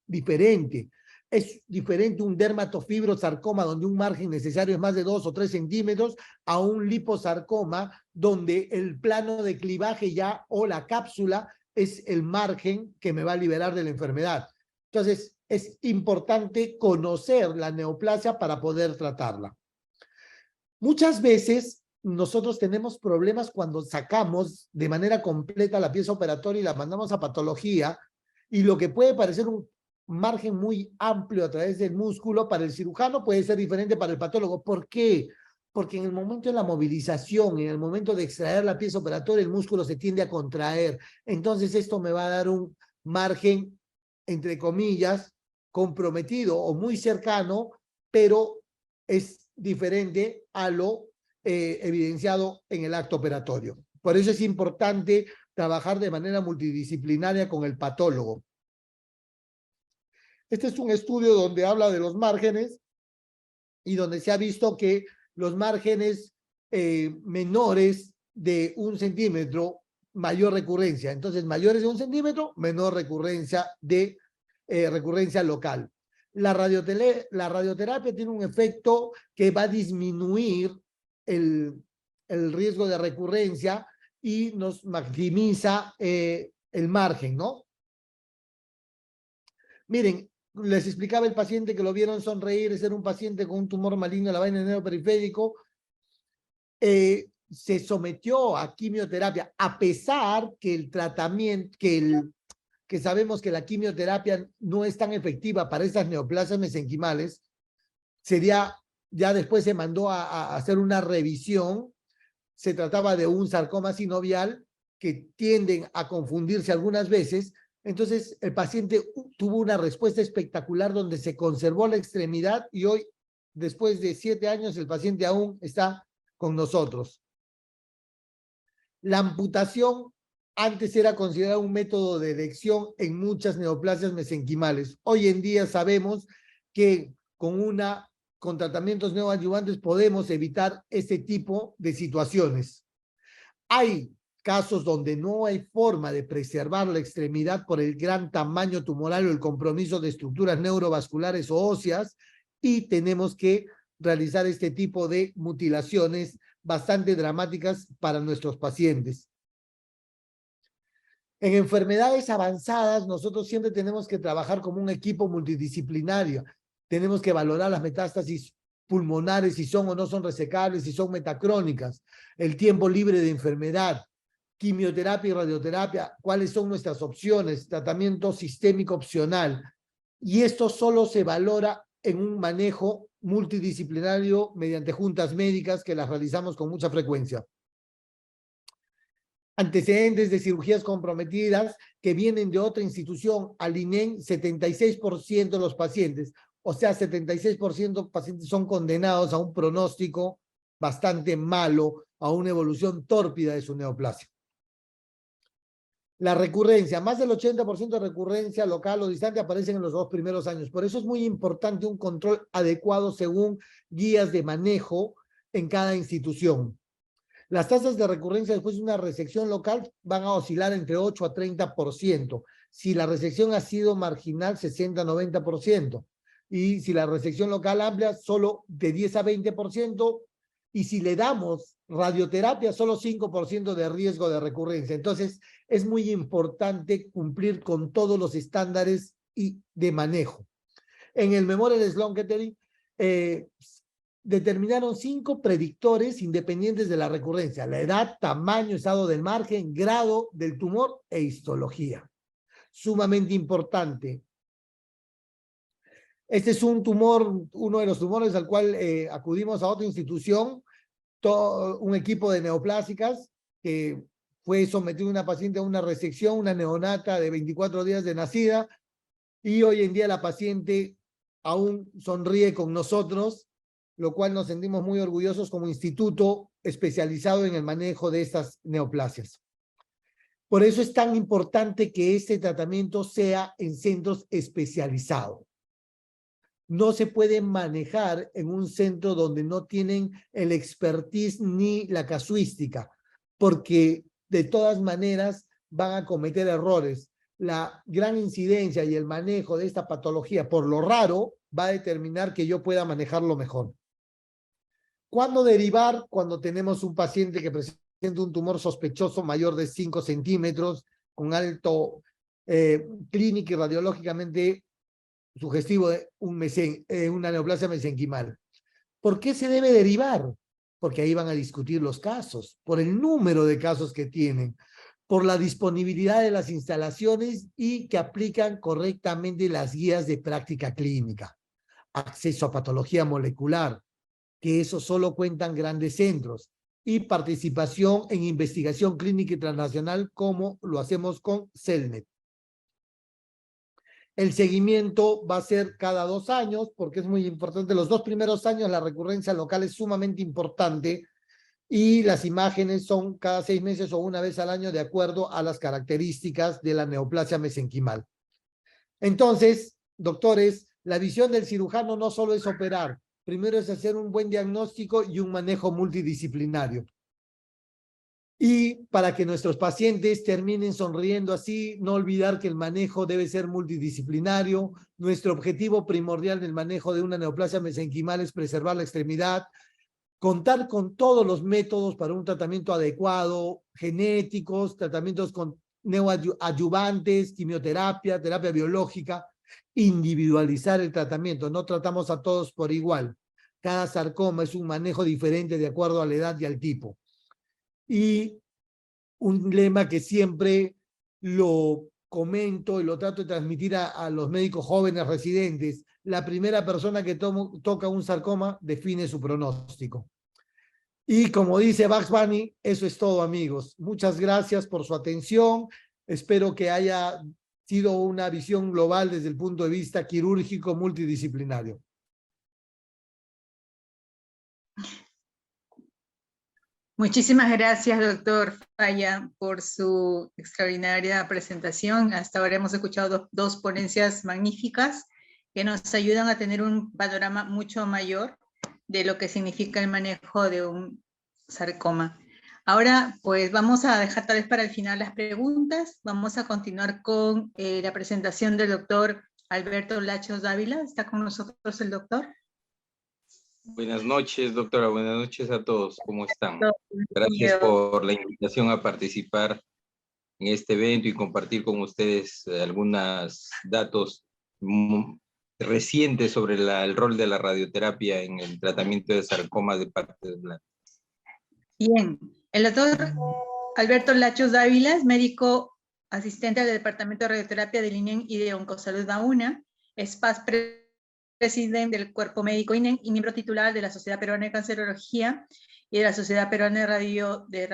diferente. Es diferente un dermatofibrosarcoma donde un margen necesario es más de 2 o 3 centímetros a un liposarcoma donde el plano de clivaje ya o la cápsula es el margen que me va a liberar de la enfermedad. Entonces, es importante conocer la neoplasia para poder tratarla. Muchas veces nosotros tenemos problemas cuando sacamos de manera completa la pieza operatoria y la mandamos a patología y lo que puede parecer un margen muy amplio a través del músculo, para el cirujano puede ser diferente para el patólogo. ¿Por qué? Porque en el momento de la movilización, en el momento de extraer la pieza operatoria, el músculo se tiende a contraer. Entonces esto me va a dar un margen, entre comillas, comprometido o muy cercano, pero es diferente a lo evidenciado en el acto operatorio. Por eso es importante trabajar de manera multidisciplinaria con el patólogo. Este es un estudio donde habla de los márgenes y donde se ha visto que los márgenes menores de 1 centímetro, mayor recurrencia. Entonces, mayores de 1 centímetro, menor recurrencia de recurrencia local. La radioterapia tiene un efecto que va a disminuir el riesgo de recurrencia y nos maximiza el margen, ¿no? Miren, les explicaba el paciente que lo vieron sonreír, era un paciente con un tumor maligno de la vaina del nervio periférico. Se sometió a quimioterapia, a pesar que el tratamiento, que sabemos que la quimioterapia no es tan efectiva para esas neoplasias mesenquimales. Ya después se mandó a hacer una revisión. Se trataba de un sarcoma sinovial que tienden a confundirse algunas veces. Entonces, el paciente tuvo una respuesta espectacular donde se conservó la extremidad y hoy, después de 7 años, el paciente aún está con nosotros. La amputación antes era considerada un método de elección en muchas neoplasias mesenquimales. Hoy en día sabemos que con tratamientos neoadyuvantes podemos evitar este tipo de situaciones. Hay casos donde no hay forma de preservar la extremidad por el gran tamaño tumoral o el compromiso de estructuras neurovasculares o óseas, y tenemos que realizar este tipo de mutilaciones bastante dramáticas para nuestros pacientes. En enfermedades avanzadas, nosotros siempre tenemos que trabajar como un equipo multidisciplinario. Tenemos que valorar las metástasis pulmonares, si son o no son resecables, si son metacrónicas, el tiempo libre de enfermedad, quimioterapia y radioterapia, cuáles son nuestras opciones, tratamiento sistémico opcional. Y esto solo se valora en un manejo multidisciplinario mediante juntas médicas que las realizamos con mucha frecuencia. Antecedentes de cirugías comprometidas que vienen de otra institución, al INEN, 76% de los pacientes, o sea, 76% de pacientes son condenados a un pronóstico bastante malo, a una evolución tórpida de su neoplasia. La recurrencia, más del 80% de recurrencia local o distante aparecen en los 2 primeros años. Por eso es muy importante un control adecuado según guías de manejo en cada institución. Las tasas de recurrencia después de una resección local van a oscilar entre 8 a 30%. Si la resección ha sido marginal, 60 a 90%. Y si la resección local amplia, solo de 10 a 20%. Y si le damos radioterapia, solo 5% de riesgo de recurrencia. Entonces, es muy importante cumplir con todos los estándares de manejo. En el Memorial Sloan Kettering, determinaron 5 predictores independientes de la recurrencia: la edad, tamaño, estado del margen, grado del tumor e histología. Sumamente importante. Este es un tumor, uno de los tumores al cual acudimos a otra institución, un equipo de neoplásicas que fue sometido una paciente a una resección, una neonata de 24 días de nacida, y hoy en día la paciente aún sonríe con nosotros, lo cual nos sentimos muy orgullosos como instituto especializado en el manejo de estas neoplasias. Por eso es tan importante que este tratamiento sea en centros especializados. No se puede manejar en un centro donde no tienen el expertise ni la casuística, porque de todas maneras van a cometer errores. La gran incidencia y el manejo de esta patología, por lo raro, va a determinar que yo pueda manejarlo mejor. ¿Cuándo derivar? Cuando tenemos un paciente que presenta un tumor sospechoso mayor de 5 centímetros, con alto clínico y radiológicamente sugestivo de una neoplasia mesenquimal. ¿Por qué se debe derivar? Porque ahí van a discutir los casos, por el número de casos que tienen. por la disponibilidad de las instalaciones y que aplican correctamente las guías de práctica clínica. Acceso a patología molecular, que eso solo cuentan grandes centros, y participación en investigación clínica y transnacional como lo hacemos con CELNET. El seguimiento va a ser cada 2 años porque es muy importante. Los 2 primeros años la recurrencia local es sumamente importante y las imágenes son cada 6 meses o una vez al año de acuerdo a las características de la neoplasia mesenquimal. Entonces, doctores, la visión del cirujano no solo es operar, primero es hacer un buen diagnóstico y un manejo multidisciplinario. Y para que nuestros pacientes terminen sonriendo así, no olvidar que el manejo debe ser multidisciplinario. Nuestro objetivo primordial del manejo de una neoplasia mesenquimal es preservar la extremidad, contar con todos los métodos para un tratamiento adecuado, genéticos, tratamientos con neoadyuvantes, quimioterapia, terapia biológica, individualizar el tratamiento. No tratamos a todos por igual. Cada sarcoma es un manejo diferente de acuerdo a la edad y al tipo. Y un lema que siempre lo comento y lo trato de transmitir a los médicos jóvenes residentes: la primera persona que toca un sarcoma define su pronóstico. Y como dice Bugs Bunny, eso es todo, amigos. Muchas gracias por su atención. Espero que haya sido una visión global desde el punto de vista quirúrgico multidisciplinario. Muchísimas gracias, doctor Falla, por su extraordinaria presentación. Hasta ahora hemos escuchado dos ponencias magníficas que nos ayudan a tener un panorama mucho mayor de lo que significa el manejo de un sarcoma. Ahora, pues vamos a dejar tal vez para el final las preguntas. Vamos a continuar con la presentación del doctor Alberto Lachos Dávila. ¿Está con nosotros el doctor? Buenas noches, doctora. Buenas noches a todos. ¿Cómo están? Gracias por la invitación a participar en este evento y compartir con ustedes algunos datos recientes sobre el rol de la radioterapia en el tratamiento de sarcomas de partes blandas. Bien. El doctor Alberto Lachos Dávila es médico asistente del Departamento de Radioterapia del INEN y de Oncosalud AUNA. Es presidente del Cuerpo Médico INEN y miembro titular de la Sociedad Peruana de Cancerología y de la Sociedad Peruana de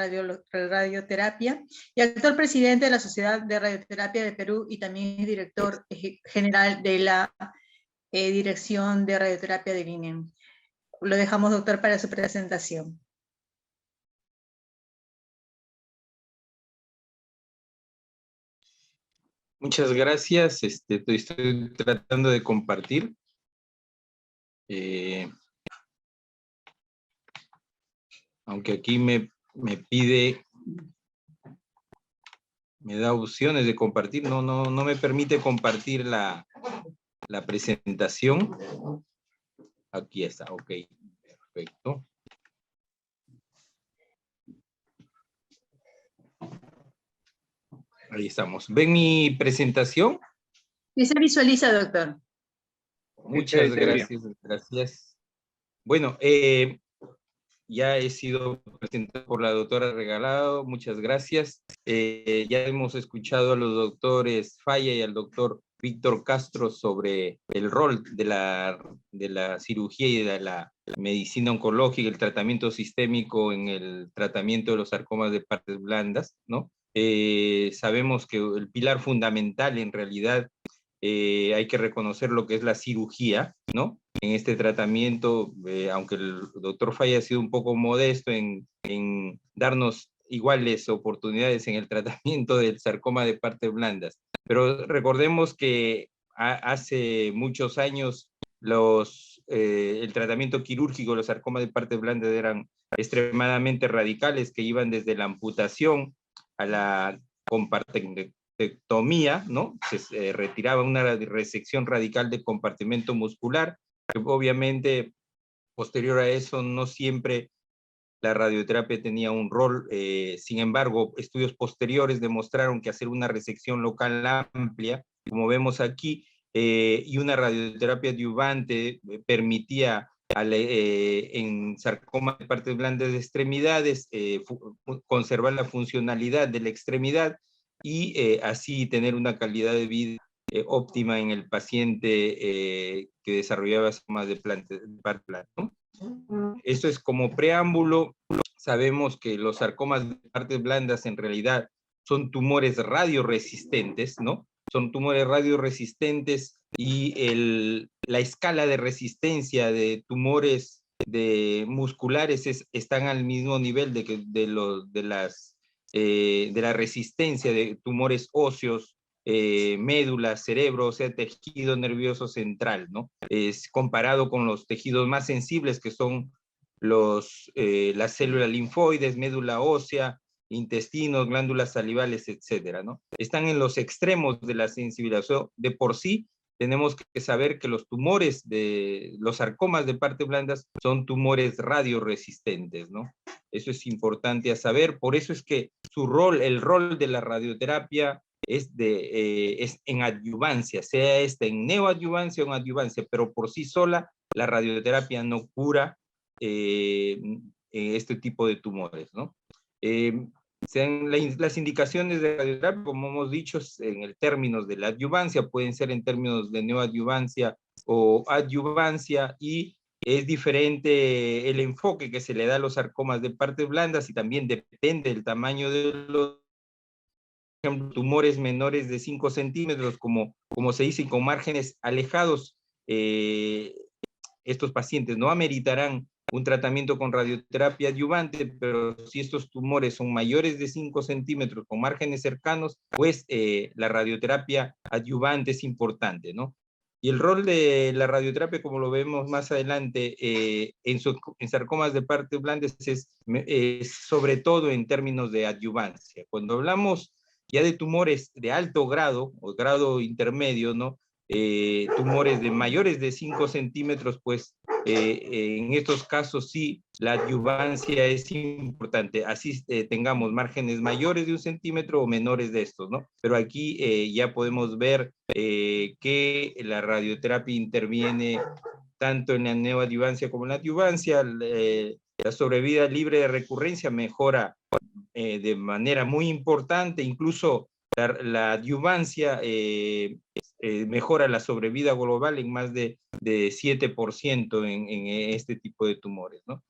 Radioterapia, y actual presidente de la Sociedad de Radioterapia de Perú, y también es director general de la Dirección de Radioterapia del INEN. Lo dejamos, doctor, para su presentación. Muchas gracias. Estoy tratando de compartir. Aunque aquí me pide, me da opciones de compartir, no me permite compartir la presentación. Aquí está, ok, perfecto. Ahí estamos. ¿Ven mi presentación? Sí, se visualiza, doctor. Muchas gracias, gracias. Bueno, ya he sido presentado por la doctora Regalado, muchas gracias. Ya hemos escuchado a los doctores Falla y al doctor Víctor Castro sobre el rol de la cirugía y de la medicina oncológica, el tratamiento sistémico en el tratamiento de los sarcomas de partes blandas, ¿no? Sabemos que el pilar fundamental en realidad hay que reconocer lo que es la cirugía, ¿no? En este tratamiento, aunque el doctor Falla ha sido un poco modesto en darnos iguales oportunidades en el tratamiento del sarcoma de partes blandas, pero recordemos que hace muchos años el tratamiento quirúrgico de los sarcomas de partes blandas eran extremadamente radicales, que iban desde la amputación a la compartectomía, ¿no? Se retiraba una resección radical del compartimento muscular, que obviamente posterior a eso no siempre la radioterapia tenía un rol. Sin embargo, estudios posteriores demostraron que hacer una resección local amplia, como vemos aquí, y una radioterapia adyuvante permitía en sarcoma de partes blandas de extremidades, conservar la funcionalidad de la extremidad y así tener una calidad de vida óptima en el paciente que desarrollaba sarcomas de parte blanda, ¿no? Esto es como preámbulo. Sabemos que los sarcomas de partes blandas en realidad son tumores radioresistentes, ¿no? Son tumores radioresistentes y la escala de resistencia de tumores musculares están al mismo nivel de la resistencia de tumores óseos, médula, cerebro, o sea, tejido nervioso central, ¿no? Es comparado con los tejidos más sensibles que son las células linfoides, médula ósea, intestinos, glándulas salivales, etcétera, ¿no? Están en los extremos de la sensibilidad. De por sí, tenemos que saber que los tumores los sarcomas de partes blandas son tumores radioresistentes, ¿no? Eso es importante a saber. Por eso es que el rol de la radioterapia es en adyuvancia, sea en neoadyuvancia o en adyuvancia, pero por sí sola la radioterapia no cura este tipo de tumores, ¿no? Las indicaciones de radioterapia, como hemos dicho, en el términos de la adyuvancia, pueden ser en términos de neoadyuvancia o adyuvancia, y es diferente el enfoque que se le da a los sarcomas de partes blandas y también depende del tamaño de los tumores menores de 5 centímetros, como se dice, con márgenes alejados. Estos pacientes no ameritarán un tratamiento con radioterapia adyuvante, pero si estos tumores son mayores de 5 centímetros con márgenes cercanos, pues la radioterapia adyuvante es importante, ¿no? Y el rol de la radioterapia, como lo vemos más adelante, en sarcomas de partes blandas es sobre todo en términos de adyuvancia. Cuando hablamos ya de tumores de alto grado o grado intermedio, ¿no? Tumores de mayores de 5 centímetros, pues en estos casos sí, la adyuvancia es importante, así tengamos márgenes mayores de 1 centímetro o menores de estos, ¿no? Pero aquí ya podemos ver que la radioterapia interviene tanto en la neoadyuvancia como en la adyuvancia. La sobrevida libre de recurrencia mejora de manera muy importante, incluso la adyuvancia mejora la sobrevida global en más de 7% en este tipo de tumores, ¿no?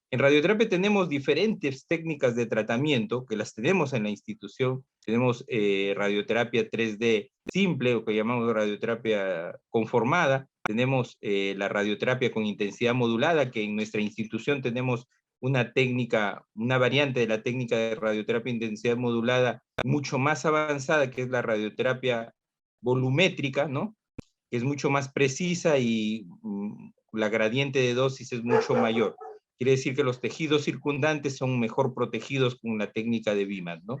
En radioterapia tenemos diferentes técnicas de tratamiento que las tenemos en la institución. Tenemos radioterapia 3D simple, o que llamamos radioterapia conformada. Tenemos la radioterapia con intensidad modulada, que en nuestra institución tenemos una técnica, una variante de la técnica de radioterapia intensidad modulada mucho más avanzada, que es la radioterapia volumétrica, ¿no? Que es mucho más precisa y la gradiente de dosis es mucho mayor. Quiere decir que los tejidos circundantes son mejor protegidos con la técnica de BIMAT, ¿no?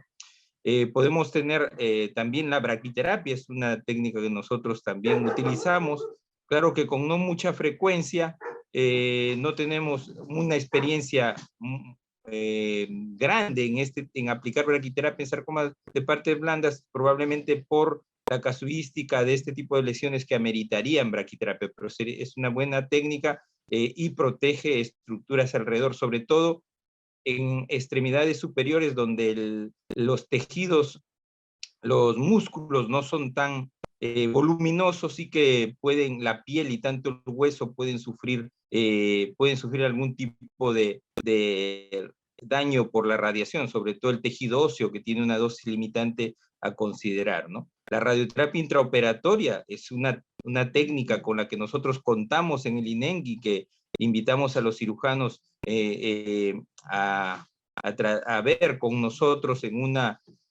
Podemos tener también la braquiterapia, es una técnica que nosotros también utilizamos. Claro que con no mucha frecuencia, no tenemos una experiencia grande en aplicar braquiterapia en sarcomas de partes blandas, probablemente por la casuística de este tipo de lesiones que ameritarían braquiterapia, pero es una buena técnica y protege estructuras alrededor, sobre todo en extremidades superiores donde los tejidos, los músculos no son tan voluminosos y que la piel y tanto el hueso pueden sufrir algún tipo de daño por la radiación, sobre todo el tejido óseo, que tiene una dosis limitante a considerar, ¿no? La radioterapia intraoperatoria es una técnica con la que nosotros contamos en el INENGI, que invitamos a los cirujanos a ver con nosotros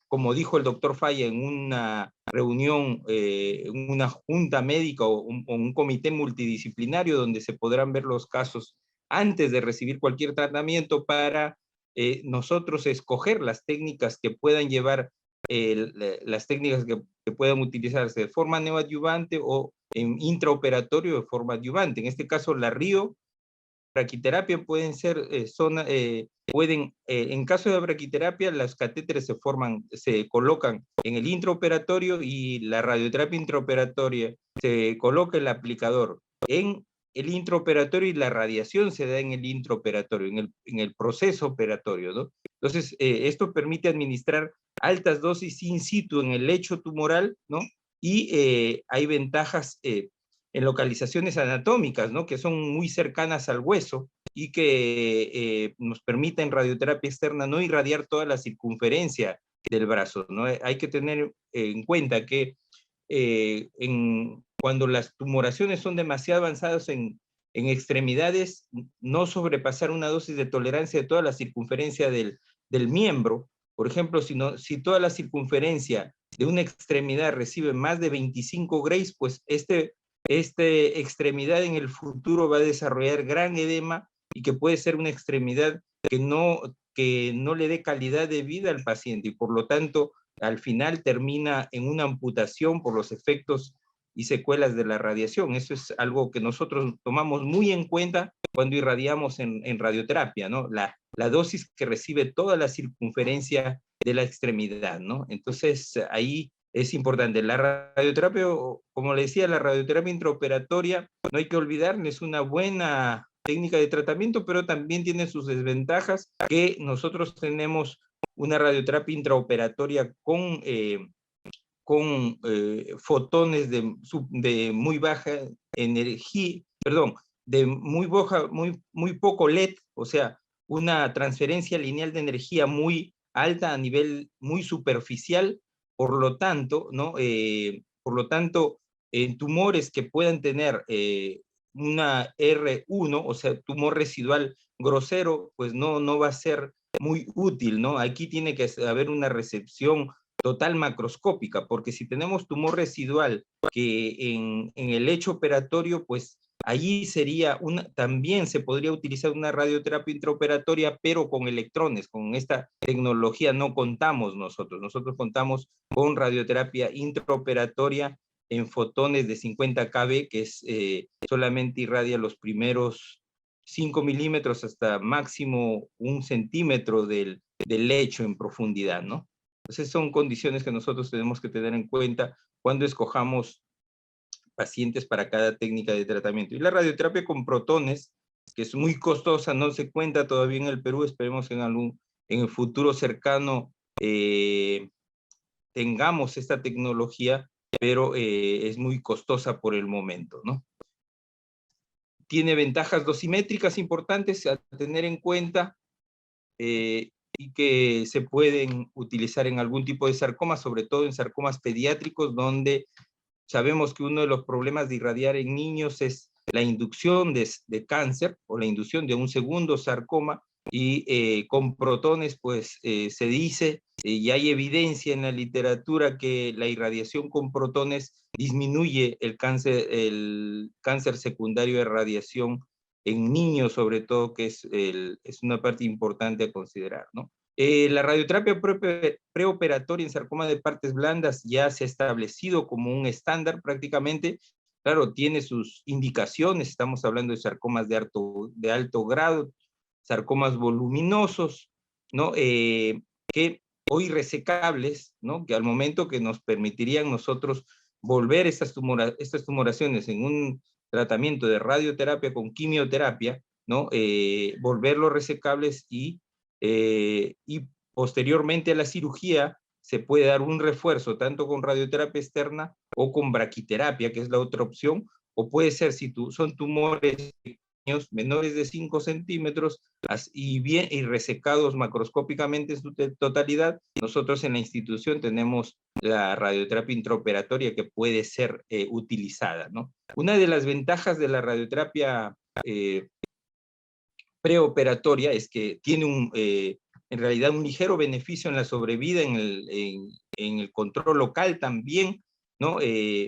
como dijo el doctor Falla, en una reunión, en una junta médica o un comité multidisciplinario donde se podrán ver los casos antes de recibir cualquier tratamiento para nosotros escoger las técnicas que puedan llevar, las técnicas que puedan utilizarse de forma neoadyuvante o en intraoperatorio de forma adyuvante. En este caso, la braquiterapia pueden ser en caso de braquiterapia, los catéteres se colocan en el intraoperatorio y la radioterapia intraoperatoria se coloca el aplicador en el intraoperatorio y la radiación se da en el intraoperatorio, en el proceso operatorio, ¿no? Entonces, esto permite administrar altas dosis in situ en el lecho tumoral, ¿no? Y hay ventajas en localizaciones anatómicas, ¿no? Que son muy cercanas al hueso y que nos permiten radioterapia externa no irradiar toda la circunferencia del brazo, ¿no? Hay que tener en cuenta que cuando las tumoraciones son demasiado avanzadas en extremidades, no sobrepasar una dosis de tolerancia de toda la circunferencia del miembro. Por ejemplo, si toda la circunferencia de una extremidad recibe más de 25 Grays, pues esta extremidad en el futuro va a desarrollar gran edema y que puede ser una extremidad que no le dé calidad de vida al paciente y por lo tanto al final termina en una amputación por los efectos y secuelas de la radiación. Eso es algo que nosotros tomamos muy en cuenta cuando irradiamos en radioterapia, ¿no? La dosis que recibe toda la circunferencia de la extremidad, ¿no? Entonces, ahí es importante. La radioterapia, como le decía, la radioterapia intraoperatoria, no hay que olvidar, es una buena técnica de tratamiento, pero también tiene sus desventajas, que nosotros tenemos una radioterapia intraoperatoria con fotones de muy baja energía, perdón, de muy poco LED, o sea, una transferencia lineal de energía muy alta a nivel muy superficial, por lo tanto, ¿no? En tumores que puedan tener una R1, o sea, tumor residual grosero, pues no va a ser muy útil, ¿no? Aquí tiene que haber una recepción total macroscópica, porque si tenemos tumor residual que en el lecho operatorio, pues allí también se podría utilizar una radioterapia intraoperatoria, pero con electrones. Con esta tecnología no contamos nosotros contamos con radioterapia intraoperatoria en fotones de 50 kb, que es solamente irradia los primeros 5 milímetros hasta máximo 1 centímetro del lecho en profundidad, ¿no? Entonces son condiciones que nosotros tenemos que tener en cuenta cuando escojamos pacientes para cada técnica de tratamiento. Y la radioterapia con protones, que es muy costosa, no se cuenta todavía en el Perú, esperemos que en el futuro cercano tengamos esta tecnología, pero es muy costosa por el momento, ¿no? Tiene ventajas dosimétricas importantes a tener en cuenta, y que se pueden utilizar en algún tipo de sarcoma, sobre todo en sarcomas pediátricos, donde sabemos que uno de los problemas de irradiar en niños es la inducción de cáncer o la inducción de un segundo sarcoma, y con protones pues se dice, y hay evidencia en la literatura que la irradiación con protones disminuye el cáncer secundario de radiación en niños, sobre todo, que es una parte importante a considerar, ¿no? La radioterapia preoperatoria en sarcoma de partes blandas ya se ha establecido como un estándar prácticamente. Claro, tiene sus indicaciones, estamos hablando de sarcomas de alto grado, sarcomas voluminosos, ¿no? Que hoy resecables, ¿no? Que al momento que nos permitirían nosotros volver estas tumoraciones en un tratamiento de radioterapia con quimioterapia, ¿no? Volverlos resecables y posteriormente a la cirugía se puede dar un refuerzo tanto con radioterapia externa o con braquiterapia, que es la otra opción, o puede ser si son tumores pequeños, menores de 5 centímetros y resecados macroscópicamente en su totalidad. Nosotros en la institución tenemos la radioterapia intraoperatoria que puede ser utilizada, ¿no? Una de las ventajas de la radioterapia preoperatoria es que tiene en realidad un ligero beneficio en la sobrevida, en el control local también, ¿no?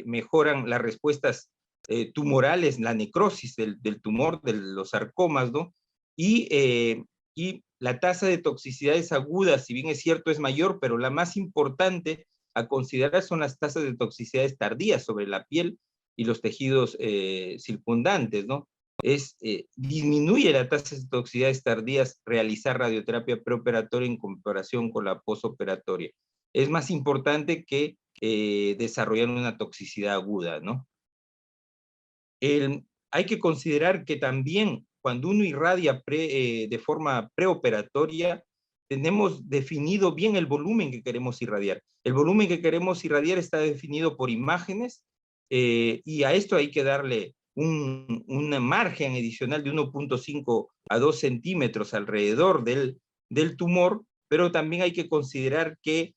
Mejoran las respuestas tumorales, la necrosis del tumor, de los sarcomas, ¿no? Y la tasa de toxicidades agudas, si bien es cierto, es mayor, pero la más importante a considerar son las tasas de toxicidades tardías sobre la piel y los tejidos circundantes, ¿no? Disminuye la tasa de toxicidades tardías realizar radioterapia preoperatoria en comparación con la posoperatoria. Es más importante que desarrollar una toxicidad aguda, ¿no? hay que considerar que también cuando uno irradia de forma preoperatoria, tenemos definido bien el volumen que queremos irradiar. El volumen que queremos irradiar está definido por imágenes, y a esto hay que darle un margen adicional de 1.5 a 2 centímetros alrededor del tumor, pero también hay que considerar que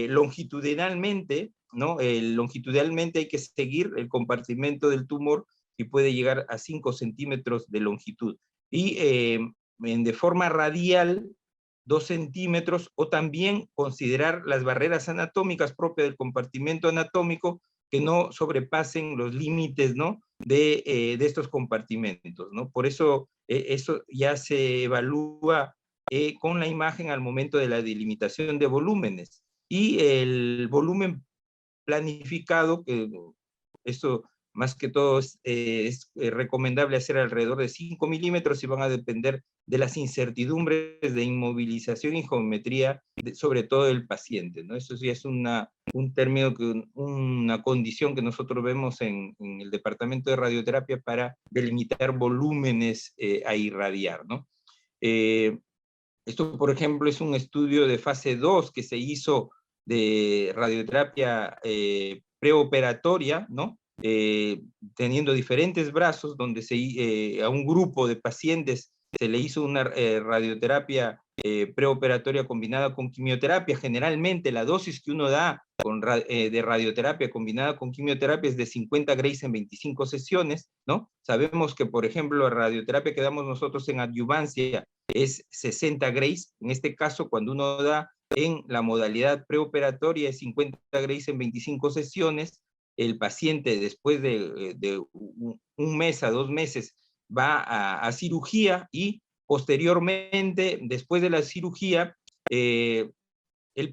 longitudinalmente, ¿no? Longitudinalmente hay que seguir el compartimento del tumor y puede llegar a 5 centímetros de longitud. Y de forma radial, 2 centímetros, o también considerar las barreras anatómicas propias del compartimento anatómico que no sobrepasen los límites, ¿no? de estos compartimentos, ¿no? Por eso eso ya se evalúa con la imagen al momento de la delimitación de volúmenes. Y el volumen planificado, que esto más que todo es recomendable hacer alrededor de 5 milímetros y van a depender de las incertidumbres de inmovilización y geometría, sobre todo del paciente, ¿no? Eso sí es un término, una condición que nosotros vemos en el departamento de radioterapia para delimitar volúmenes a irradiar, ¿no? Esto, por ejemplo, es un estudio de fase 2 que se hizo de radioterapia preoperatoria, ¿no? Teniendo diferentes brazos, donde a un grupo de pacientes se le hizo una radioterapia preoperatoria combinada con quimioterapia. Generalmente la dosis que uno da de radioterapia combinada con quimioterapia es de 50 grays en 25 sesiones, ¿no? Sabemos que, por ejemplo, la radioterapia que damos nosotros en adyuvancia es 60 grays. En este caso, cuando uno da en la modalidad preoperatoria es 50 grays en 25 sesiones, el paciente después de un mes a 2 meses va a cirugía, y posteriormente, después de la cirugía, el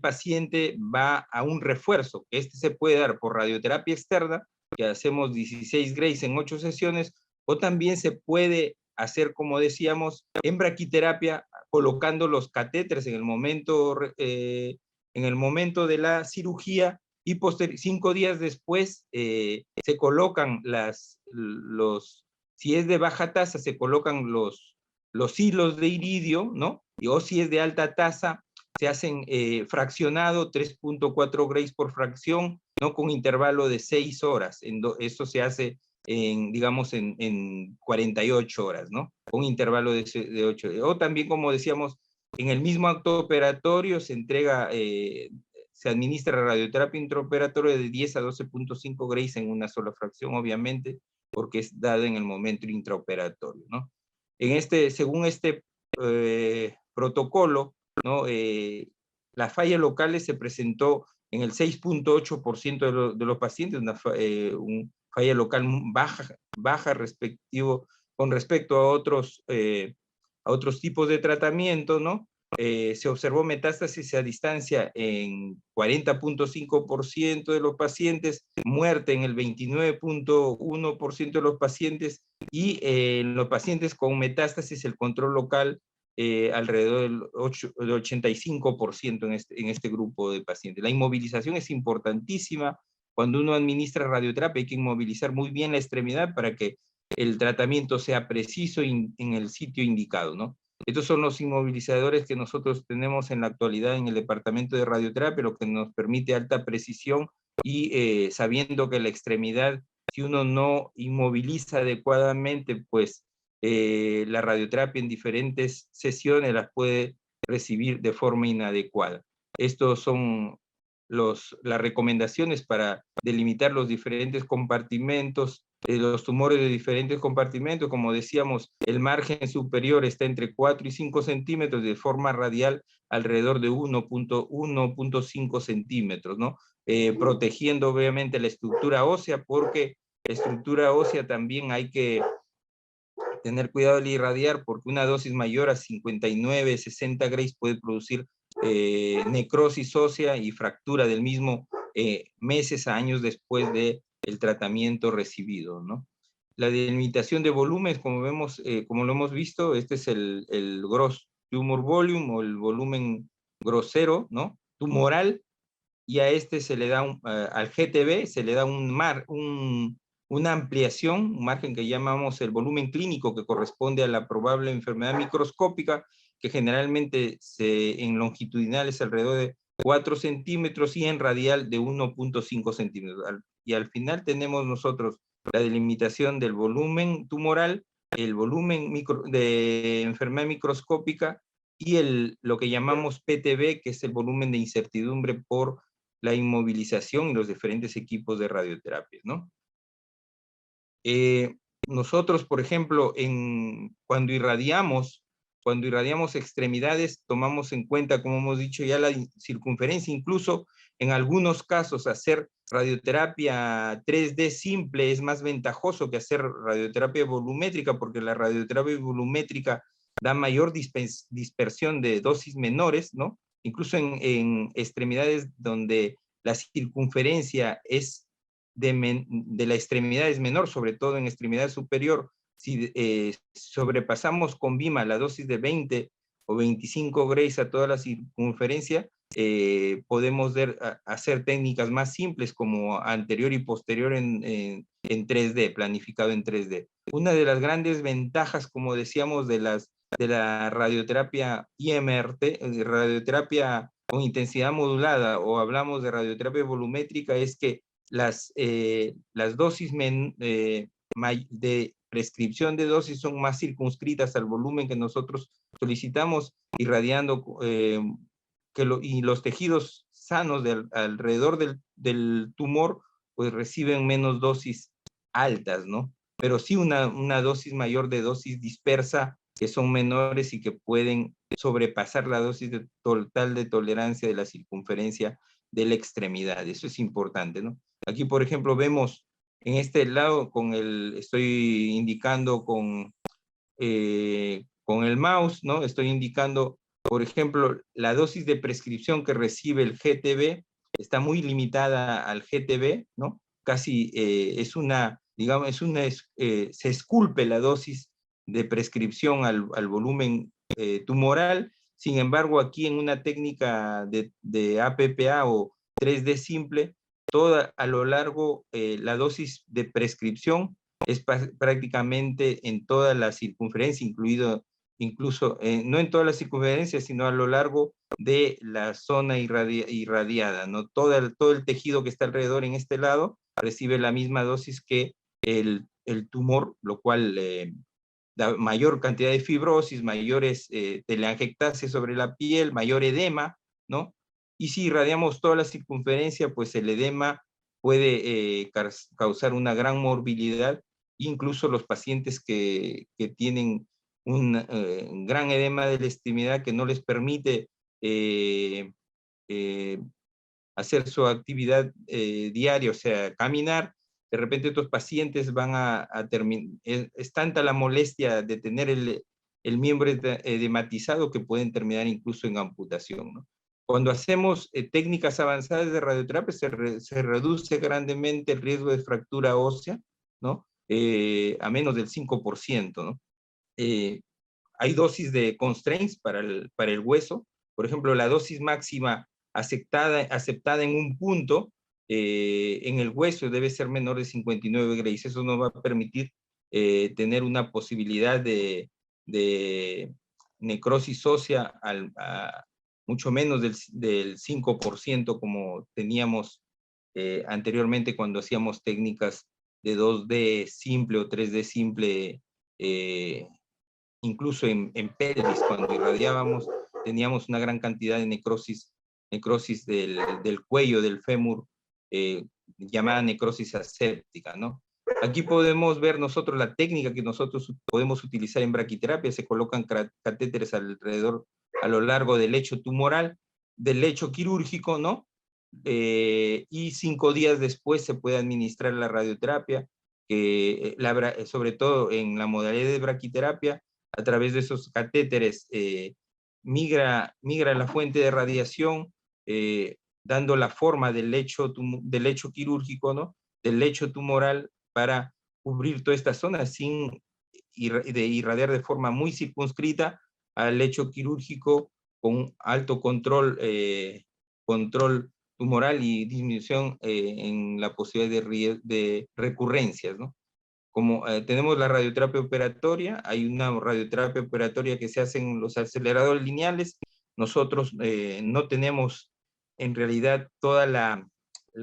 paciente va a un refuerzo. Este se puede dar por radioterapia externa, que hacemos 16 grays en 8 sesiones, o también se puede hacer, como decíamos, en braquiterapia, colocando los catéteres en el momento de la cirugía, y 5 días después se colocan si es de baja tasa, se colocan los hilos de iridio, ¿no? O si es de alta tasa, se hacen fraccionado 3.4 grays por fracción, ¿no? Con intervalo de 6 horas. Esto se hace digamos, en 48 horas, ¿no? Con intervalo de 8. O también, como decíamos, en el mismo acto operatorio se entrega, se administra radioterapia intraoperatoria de 10 a 12.5 grays en una sola fracción, obviamente, porque es dada en el momento intraoperatorio, ¿no? Según este protocolo, ¿no? Las fallas locales se presentó en el 6.8% de los pacientes, un falla local baja con respecto a otros tipos de tratamiento, ¿no? Se observó metástasis a distancia en 40.5% de los pacientes, muerte en el 29.1% de los pacientes, y en los pacientes con metástasis el control local alrededor del 85% en este grupo de pacientes. La inmovilización es importantísima. Cuando uno administra radioterapia hay que inmovilizar muy bien la extremidad para que el tratamiento sea preciso en el sitio indicado, ¿no? Estos son los inmovilizadores que nosotros tenemos en la actualidad en el departamento de radioterapia, lo que nos permite alta precisión, y sabiendo que la extremidad, si uno no inmoviliza adecuadamente, pues la radioterapia en diferentes sesiones las puede recibir de forma inadecuada. Estos son las recomendaciones para delimitar los diferentes compartimentos, los tumores de diferentes compartimentos. Como decíamos, el margen superior está entre 4 y 5 centímetros, de forma radial alrededor de 1.5 centímetros, ¿no? Protegiendo obviamente la estructura ósea, porque la estructura ósea también hay que tener cuidado al irradiar, porque una dosis mayor a 59, 60 grays puede producir necrosis ósea y fractura del mismo meses a años después del tratamiento recibido, ¿no? La delimitación de volúmenes, como lo hemos visto, este es el gross tumor volume, o el volumen grosero, ¿no? Tumoral, y a este se le da al GTB se le da un una ampliación, un margen que llamamos el volumen clínico, que corresponde a la probable enfermedad microscópica, que generalmente en longitudinal es alrededor de 4 centímetros y en radial de 1.5 centímetros. Y al final tenemos nosotros la delimitación del volumen tumoral, el volumen de enfermedad microscópica y lo que llamamos PTB, que es el volumen de incertidumbre por la inmovilización y los diferentes equipos de radioterapia, ¿no? Nosotros, por ejemplo, cuando irradiamos extremidades, tomamos en cuenta, como hemos dicho ya, la circunferencia. Incluso en algunos casos hacer radioterapia 3D simple es más ventajoso que hacer radioterapia volumétrica, porque la radioterapia volumétrica da mayor dispersión de dosis menores, ¿no? Incluso en extremidades donde la circunferencia de la extremidad es menor, sobre todo en extremidad superior. Si sobrepasamos con BIMA la dosis de 20 o 25 grays a toda la circunferencia, podemos hacer técnicas más simples como anterior y posterior en 3D, planificado en 3D. Una de las grandes ventajas, como decíamos, de la radioterapia IMRT, radioterapia con intensidad modulada, o hablamos de radioterapia volumétrica, es que las dosis de prescripción de dosis son más circunscritas al volumen que nosotros solicitamos, irradiando y los tejidos sanos alrededor del tumor pues reciben menos dosis altas, ¿no? Pero sí una dosis mayor de dosis dispersa, que son menores y que pueden sobrepasar la dosis total de tolerancia de la circunferencia de la extremidad. Eso es importante, ¿no? Aquí, por ejemplo, vemos en este lado, estoy indicando con el mouse, ¿no? Estoy indicando, por ejemplo, la dosis de prescripción que recibe el GTB está muy limitada al GTB, ¿no? Casi digamos, se esculpe la dosis de prescripción al volumen tumoral. Sin embargo, aquí en una técnica de APPA o 3D simple, a lo largo, la dosis de prescripción es prácticamente en toda la circunferencia, incluso, no en toda la circunferencia, sino a lo largo de la zona irradiada, ¿no? Todo el tejido que está alrededor en este lado recibe la misma dosis que el tumor, lo cual da mayor cantidad de fibrosis, mayores telangiectasias sobre la piel, mayor edema, ¿no? Y si irradiamos toda la circunferencia, pues el edema puede causar una gran morbilidad. Incluso los pacientes que tienen un gran edema de la extremidad que no les permite hacer su actividad diaria, o sea, caminar, de repente estos pacientes van a terminar, es tanta la molestia de tener el miembro edematizado que pueden terminar incluso en amputación, ¿no? Cuando hacemos técnicas avanzadas de radioterapia se reduce grandemente el riesgo de fractura ósea, ¿no? A menos del 5%, ¿no? Hay dosis de constraints para el hueso. Por ejemplo, la dosis máxima aceptada en un punto en el hueso debe ser menor de 59 grays. Eso nos va a permitir tener una posibilidad de necrosis ósea mucho menos del 5%, como teníamos anteriormente cuando hacíamos técnicas de 2D simple o 3D simple, incluso en pelvis, cuando irradiábamos, teníamos una gran cantidad de necrosis del cuello, del fémur, llamada necrosis aséptica, ¿no? Aquí podemos ver nosotros la técnica que nosotros podemos utilizar en braquiterapia. Se colocan catéteres alrededor, a lo largo del lecho tumoral, del lecho quirúrgico, ¿no? Y 5 días después se puede administrar la radioterapia, que sobre todo en la modalidad de braquiterapia, a través de esos catéteres, migra la fuente de radiación, dando la forma del lecho quirúrgico, ¿no? Del lecho tumoral, para cubrir toda esta zona sin irradiar de forma muy circunscrita al lecho quirúrgico, con alto control tumoral y disminución en la posibilidad de recurrencias, ¿no? Como tenemos la radioterapia operatoria, hay una radioterapia operatoria que se hace en los aceleradores lineales. Nosotros no tenemos en realidad toda la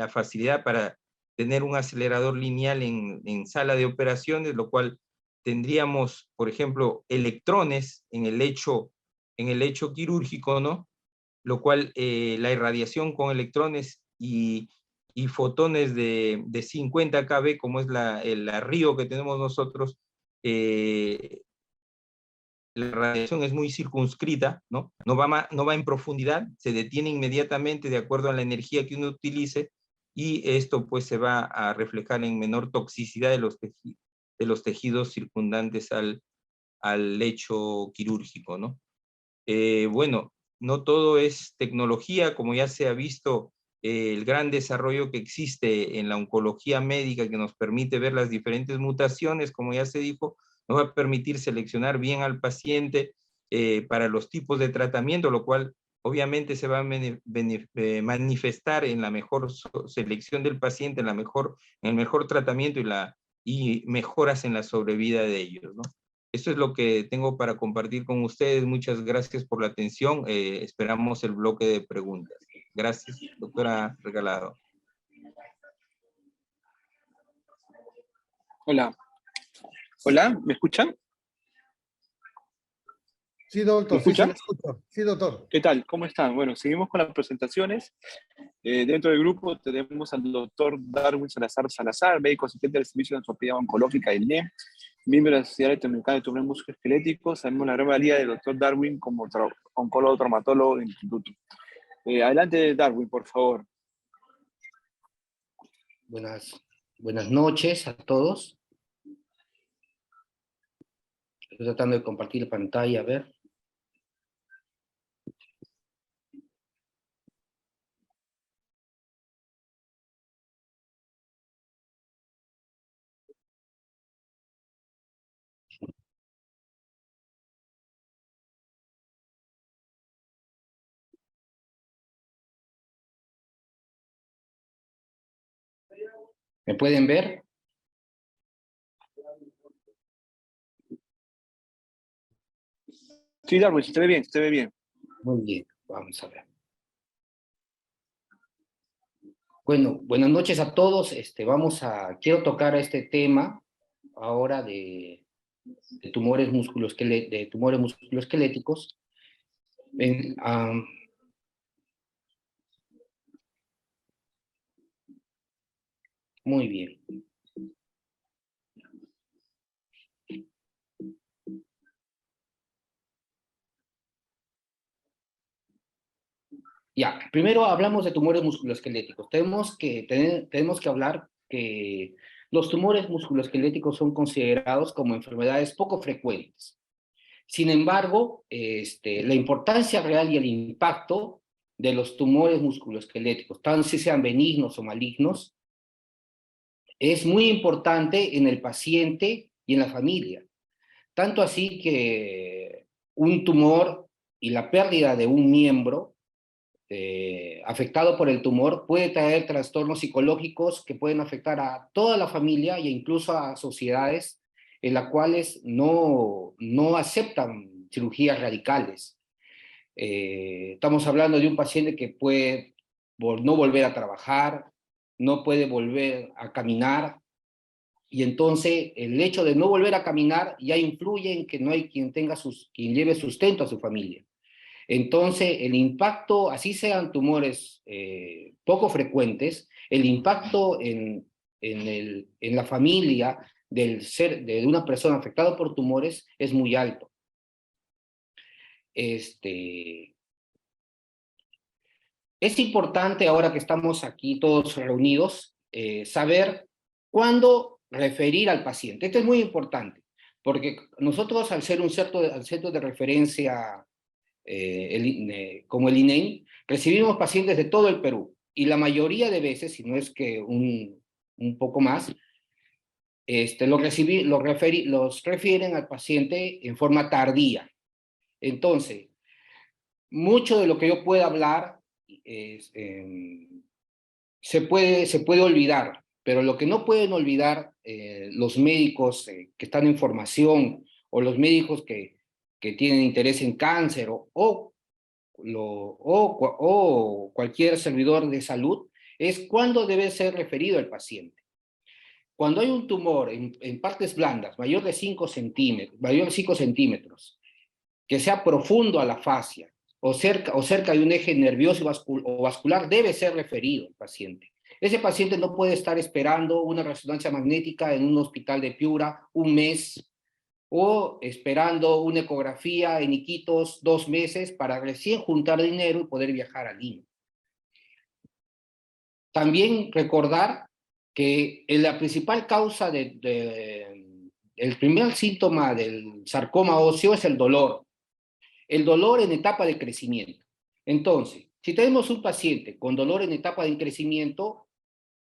facilidad para tener un acelerador lineal en sala de operaciones, lo cual tendríamos, por ejemplo, electrones en el lecho quirúrgico, ¿no? Lo cual la irradiación con electrones y fotones de 50 kb, como es el río que tenemos nosotros, la radiación es muy circunscrita, ¿no? No va en profundidad, se detiene inmediatamente de acuerdo a la energía que uno utilice, y esto pues se va a reflejar en menor toxicidad de los tejidos circundantes al lecho quirúrgico, ¿no? Bueno, no todo es tecnología, como ya se ha visto, el gran desarrollo que existe en la oncología médica, que nos permite ver las diferentes mutaciones, como ya se dijo, nos va a permitir seleccionar bien al paciente para los tipos de tratamiento, lo cual obviamente se va a manifestar en la mejor selección del paciente, en el mejor tratamiento y mejoras en la sobrevida de ellos, ¿no? Esto es lo que tengo para compartir con ustedes. Muchas gracias por la atención. Esperamos el bloque de preguntas. Gracias, doctora Regalado. Hola. Hola, ¿me escuchan? Sí, doctor. ¿Me escuchan? Sí, escucho. Sí, doctor. ¿Qué tal? ¿Cómo están? Bueno, seguimos con las presentaciones. Dentro del grupo tenemos al doctor Darwin Salazar, médico asistente del Servicio de Endoscopía Oncológica del INE, miembro de la Sociedad Latinoamericana de Tumores Musculoesqueléticos. Tenemos la gran valía del doctor Darwin como oncólogo traumatólogo del instituto. Adelante, Darwin, por favor. Buenas noches a todos. Estoy tratando de compartir la pantalla, a ver. ¿Me pueden ver? Sí, Darwin, se te ve bien, se te ve bien. Muy bien, vamos a ver. Bueno, buenas noches a todos. Quiero tocar este tema ahora de tumores musculoesqueléticos. Muy bien. Ya, primero hablamos de tumores musculoesqueléticos. Tenemos que hablar que los tumores musculoesqueléticos son considerados como enfermedades poco frecuentes. Sin embargo, la importancia real y el impacto de los tumores musculoesqueléticos, tanto si sean benignos o malignos, es muy importante en el paciente y en la familia. Tanto así que un tumor y la pérdida de un miembro afectado por el tumor puede traer trastornos psicológicos que pueden afectar a toda la familia e incluso a sociedades en las cuales no aceptan cirugías radicales. Estamos hablando de un paciente que puede no volver a trabajar, no puede volver a caminar, y entonces el hecho de no volver a caminar ya influye en que no hay quien lleve sustento a su familia. Entonces, el impacto, así sean tumores poco frecuentes, el impacto en la familia de una persona afectada por tumores es muy alto. Es importante, ahora que estamos aquí todos reunidos, saber cuándo referir al paciente. Esto es muy importante, porque nosotros, al ser un centro de referencia como el INEI, recibimos pacientes de todo el Perú, y la mayoría de veces, si no es que un poco más, los refieren al paciente en forma tardía. Entonces, mucho de lo que yo pueda hablar se puede olvidar, pero lo que no pueden olvidar los médicos que están en formación o los médicos que tienen interés en cáncer o cualquier servidor de salud es cuándo debe ser referido el paciente. Cuando hay un tumor en partes blandas mayor de 5 centímetros, que sea profundo a la fascia o cerca de un eje nervioso o vascular, debe ser referido el paciente. Ese paciente no puede estar esperando una resonancia magnética en un hospital de Piura un mes o esperando una ecografía en Iquitos 2 meses para recién juntar dinero y poder viajar a Lima. También recordar que la principal causa el primer síntoma del sarcoma óseo es el dolor en etapa de crecimiento. Entonces, si tenemos un paciente con dolor en etapa de crecimiento,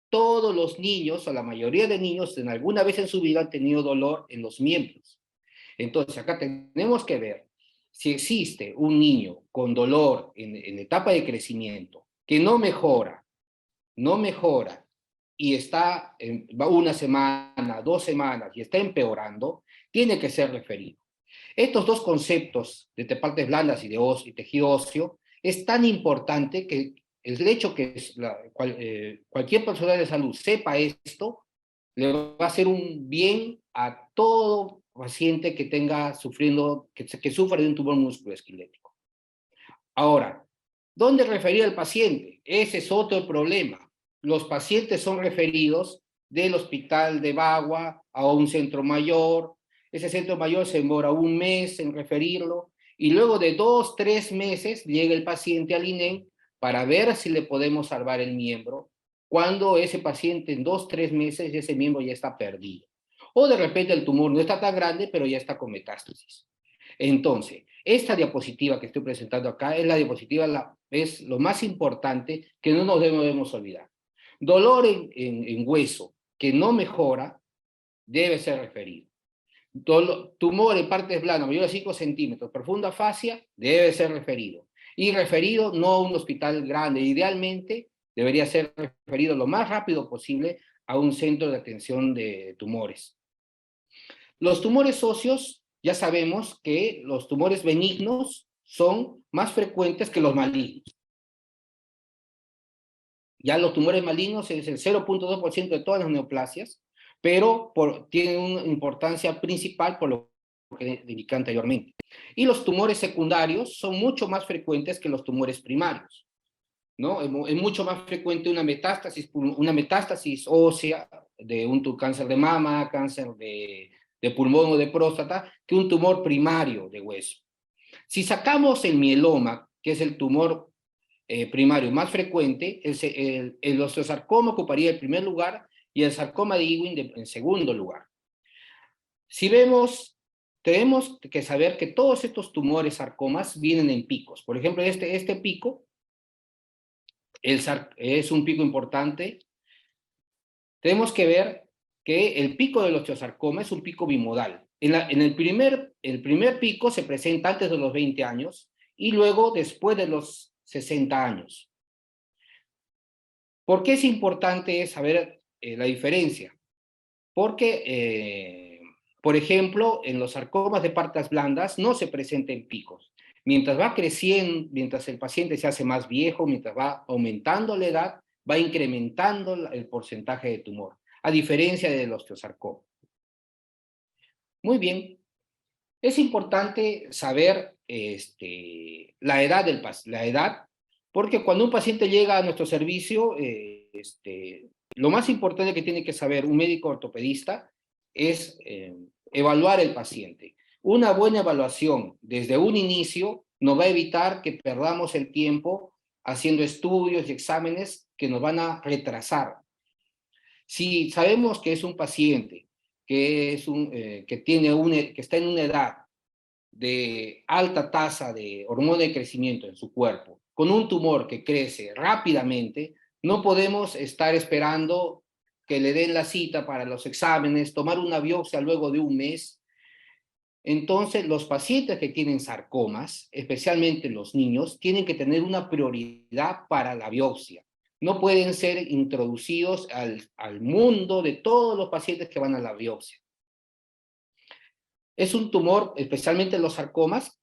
todos los niños, o la mayoría de niños, en alguna vez en su vida han tenido dolor en los miembros. Entonces, acá tenemos que ver si existe un niño con dolor en etapa de crecimiento que no mejora, y está va 1 semana, 2 semanas y está empeorando, tiene que ser referido. Estos dos conceptos de partes blandas y de tejido óseo es tan importante que el hecho que cualquier persona de salud sepa esto le va a hacer un bien a todo paciente que sufra de un tumor musculoesquelético. Ahora, ¿dónde referir al paciente? Ese es otro problema. Los pacientes son referidos del hospital de Bagua a un centro mayor. Ese centro mayor se demora 1 mes en referirlo y luego de 2, 3 meses llega el paciente al INEM para ver si le podemos salvar el miembro, cuando ese paciente en 2, 3 meses ese miembro ya está perdido. O de repente el tumor no está tan grande, pero ya está con metástasis. Entonces, esta diapositiva que estoy presentando acá es la diapositiva, es lo más importante que no nos debemos olvidar. Dolor en hueso que no mejora debe ser referido. Tumor en partes blandas mayor de 5 centímetros, profunda fascia, debe ser referido. Y referido no a un hospital grande, idealmente debería ser referido lo más rápido posible a un centro de atención de tumores. Los tumores óseos, ya sabemos que los tumores benignos son más frecuentes que los malignos. Ya los tumores malignos es el 0.2% de todas las neoplasias, pero tienen una importancia principal por lo que indiqué anteriormente. Y los tumores secundarios son mucho más frecuentes que los tumores primarios, ¿no? Es mucho más frecuente una metástasis ósea de un cáncer de mama, cáncer de pulmón o de próstata, que un tumor primario de hueso. Si sacamos el mieloma, que es el tumor primario más frecuente, el osteosarcoma ocuparía el primer lugar y el sarcoma de Ewing en segundo lugar. Si vemos, tenemos que saber que todos estos tumores sarcomas vienen en picos. Por ejemplo, este pico es un pico importante. Tenemos que ver que el pico del osteosarcoma es un pico bimodal. El primer pico se presenta antes de los 20 años y luego después de los 60 años. ¿Por qué es importante saber la diferencia? Porque, por ejemplo, en los sarcomas de partes blandas no se presentan picos. Mientras va creciendo, mientras el paciente se hace más viejo, mientras va aumentando la edad, va incrementando el porcentaje de tumor, a diferencia del osteosarcoma. Muy bien. Es importante saber la edad, porque cuando un paciente llega a nuestro servicio, lo más importante que tiene que saber un médico ortopedista es evaluar el paciente. Una buena evaluación desde un inicio nos va a evitar que perdamos el tiempo haciendo estudios y exámenes que nos van a retrasar. Si sabemos que es un paciente que está en una edad de alta tasa de hormona de crecimiento en su cuerpo, con un tumor que crece rápidamente, no podemos estar esperando que le den la cita para los exámenes, tomar una biopsia luego de 1 mes Entonces, los pacientes que tienen sarcomas, especialmente los niños, tienen que tener una prioridad para la biopsia. No pueden ser introducidos al mundo de todos los pacientes que van a la biopsia. Es un tumor, especialmente los sarcomas,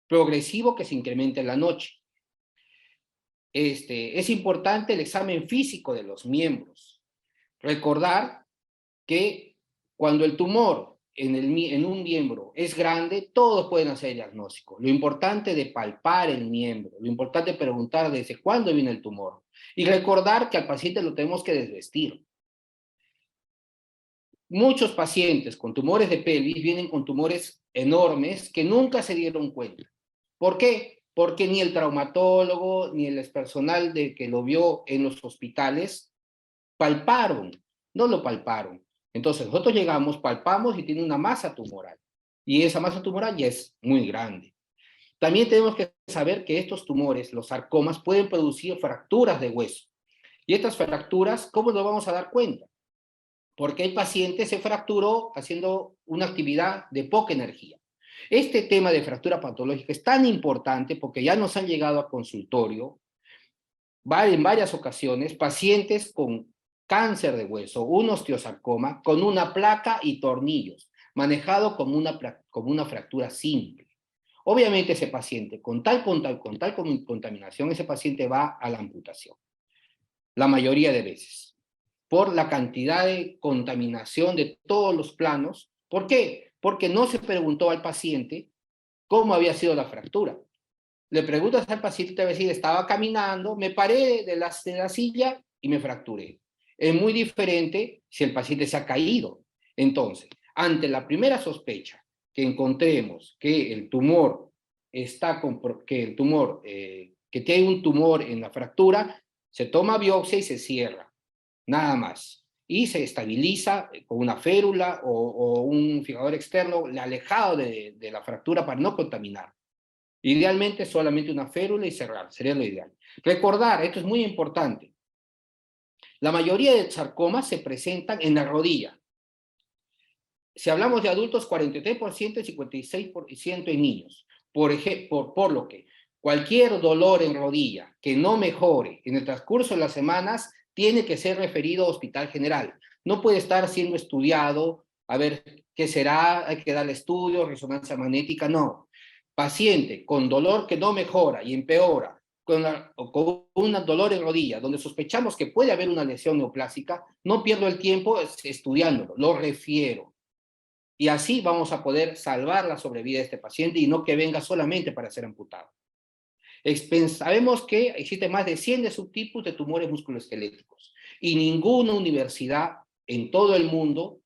progresivo que se incrementa en la noche. Es importante el examen físico de los miembros. Recordar que cuando el tumor en un miembro es grande, todos pueden hacer el diagnóstico. Lo importante de palpar el miembro, lo importante de preguntar desde cuándo viene el tumor. Y recordar que al paciente lo tenemos que desvestir. Muchos pacientes con tumores de pelvis vienen con tumores enormes que nunca se dieron cuenta. ¿Por qué? Porque ni el traumatólogo ni el personal que lo vio en los hospitales palparon, no lo palparon. Entonces nosotros llegamos, palpamos y tiene una masa tumoral. Y esa masa tumoral ya es muy grande. También tenemos que saber que estos tumores, los sarcomas, pueden producir fracturas de hueso. Y estas fracturas, ¿cómo nos vamos a dar cuenta? Porque el paciente se fracturó haciendo una actividad de poca energía. Este tema de fractura patológica es tan importante porque ya nos han llegado a consultorio en varias ocasiones pacientes con cáncer de hueso, un osteosarcoma, con una placa y tornillos, manejado como una fractura simple. Obviamente ese paciente, con tal contaminación, ese paciente va a la amputación. La mayoría de veces. Por la cantidad de contaminación de todos los planos. ¿Por qué? Porque no se preguntó al paciente cómo había sido la fractura. Le preguntas al paciente, te va a decir, estaba caminando, me paré de la silla y me fracturé. Es muy diferente si el paciente se ha caído. Entonces, ante la primera sospecha que encontremos que el tumor que tiene un tumor en la fractura, se toma biopsia y se cierra, nada más. Y se estabiliza con una férula o un fijador externo alejado de la fractura para no contaminar. Idealmente solamente una férula y cerrar, sería lo ideal. Recordar, esto es muy importante, la mayoría de sarcomas se presentan en la rodilla. Si hablamos de adultos, 43% y 56% en niños. Por lo que cualquier dolor en rodilla que no mejore en el transcurso de las semanas tiene que ser referido a hospital general. No puede estar siendo estudiado, a ver qué será, hay que darle estudios, resonancia magnética, no. Paciente con dolor que no mejora y empeora, con un dolor en rodilla, donde sospechamos que puede haber una lesión neoplásica, no pierdo el tiempo estudiándolo, lo refiero. Y así vamos a poder salvar la sobrevida de este paciente y no que venga solamente para ser amputado. Sabemos que existen más de 100 subtipos de tumores musculoesqueléticos y ninguna universidad en todo el mundo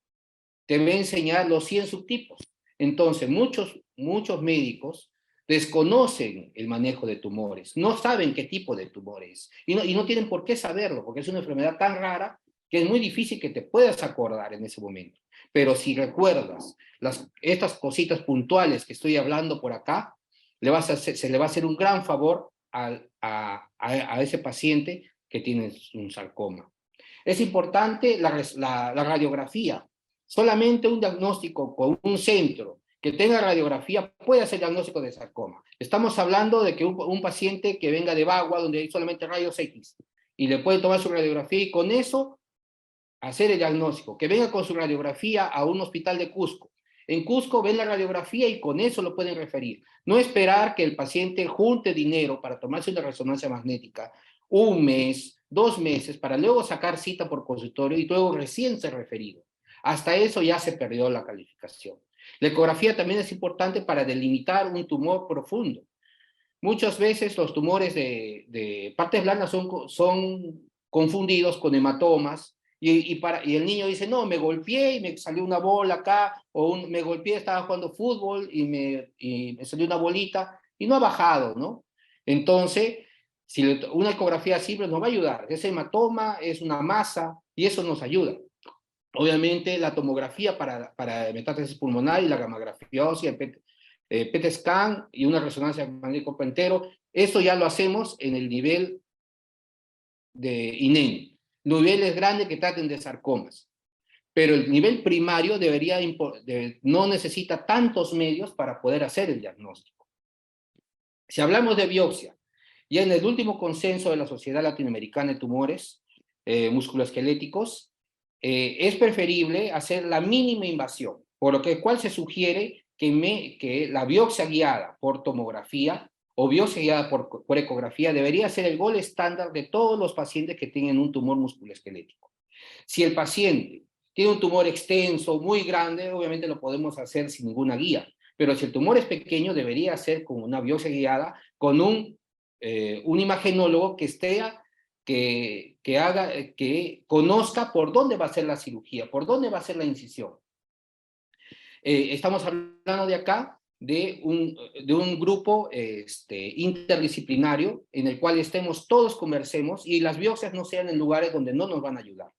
te va a enseñar los 100 subtipos. Entonces, muchos médicos desconocen el manejo de tumores, no saben qué tipo de tumor es y no tienen por qué saberlo, porque es una enfermedad tan rara que es muy difícil que te puedas acordar en ese momento. Pero si recuerdas estas cositas puntuales que estoy hablando por acá, se le va a hacer un gran favor a ese paciente que tiene un sarcoma. Es importante la radiografía. Solamente un diagnóstico con un centro que tenga radiografía puede hacer diagnóstico de sarcoma. Estamos hablando de que un paciente que venga de Bagua, donde hay solamente rayos X, y le puede tomar su radiografía y con eso hacer el diagnóstico. Que venga con su radiografía a un hospital de Cusco. En Cusco ven la radiografía y con eso lo pueden referir. No esperar que el paciente junte dinero para tomarse una resonancia magnética 1 mes, 2 meses, para luego sacar cita por consultorio y luego recién ser referido. Hasta eso ya se perdió la calificación. La ecografía también es importante para delimitar un tumor profundo. Muchas veces los tumores de partes blandas son confundidos con hematomas y el niño dice, no, me golpeé y me salió una bola acá, o me golpeé, estaba jugando fútbol y me salió una bolita y no ha bajado, ¿no? Entonces, si una ecografía simple nos va a ayudar. Ese hematoma es una masa y eso nos ayuda. Obviamente la tomografía para metástasis pulmonar y la gammagrafía ósea, PET scan y una resonancia magnética cuerpo entero, eso ya lo hacemos en el nivel de INEN, niveles grandes que traten de sarcomas. pero el nivel primario no necesita tantos medios para poder hacer el diagnóstico. Si hablamos de biopsia, ya en el último consenso de la Sociedad Latinoamericana de Tumores Musculoesqueléticos, es preferible hacer la mínima invasión, por lo cual se sugiere que la biopsia guiada por tomografía o biopsia guiada por ecografía debería ser el gold estándar de todos los pacientes que tienen un tumor musculoesquelético. Si el paciente tiene un tumor extenso, muy grande, obviamente lo podemos hacer sin ninguna guía, pero si el tumor es pequeño, debería ser con una biopsia guiada, con un imagenólogo que conozca por dónde va a ser la cirugía, por dónde va a ser la incisión. Estamos hablando de acá de un grupo interdisciplinario en el cual todos conversemos y las biopsias no sean en lugares donde no nos van a ayudar.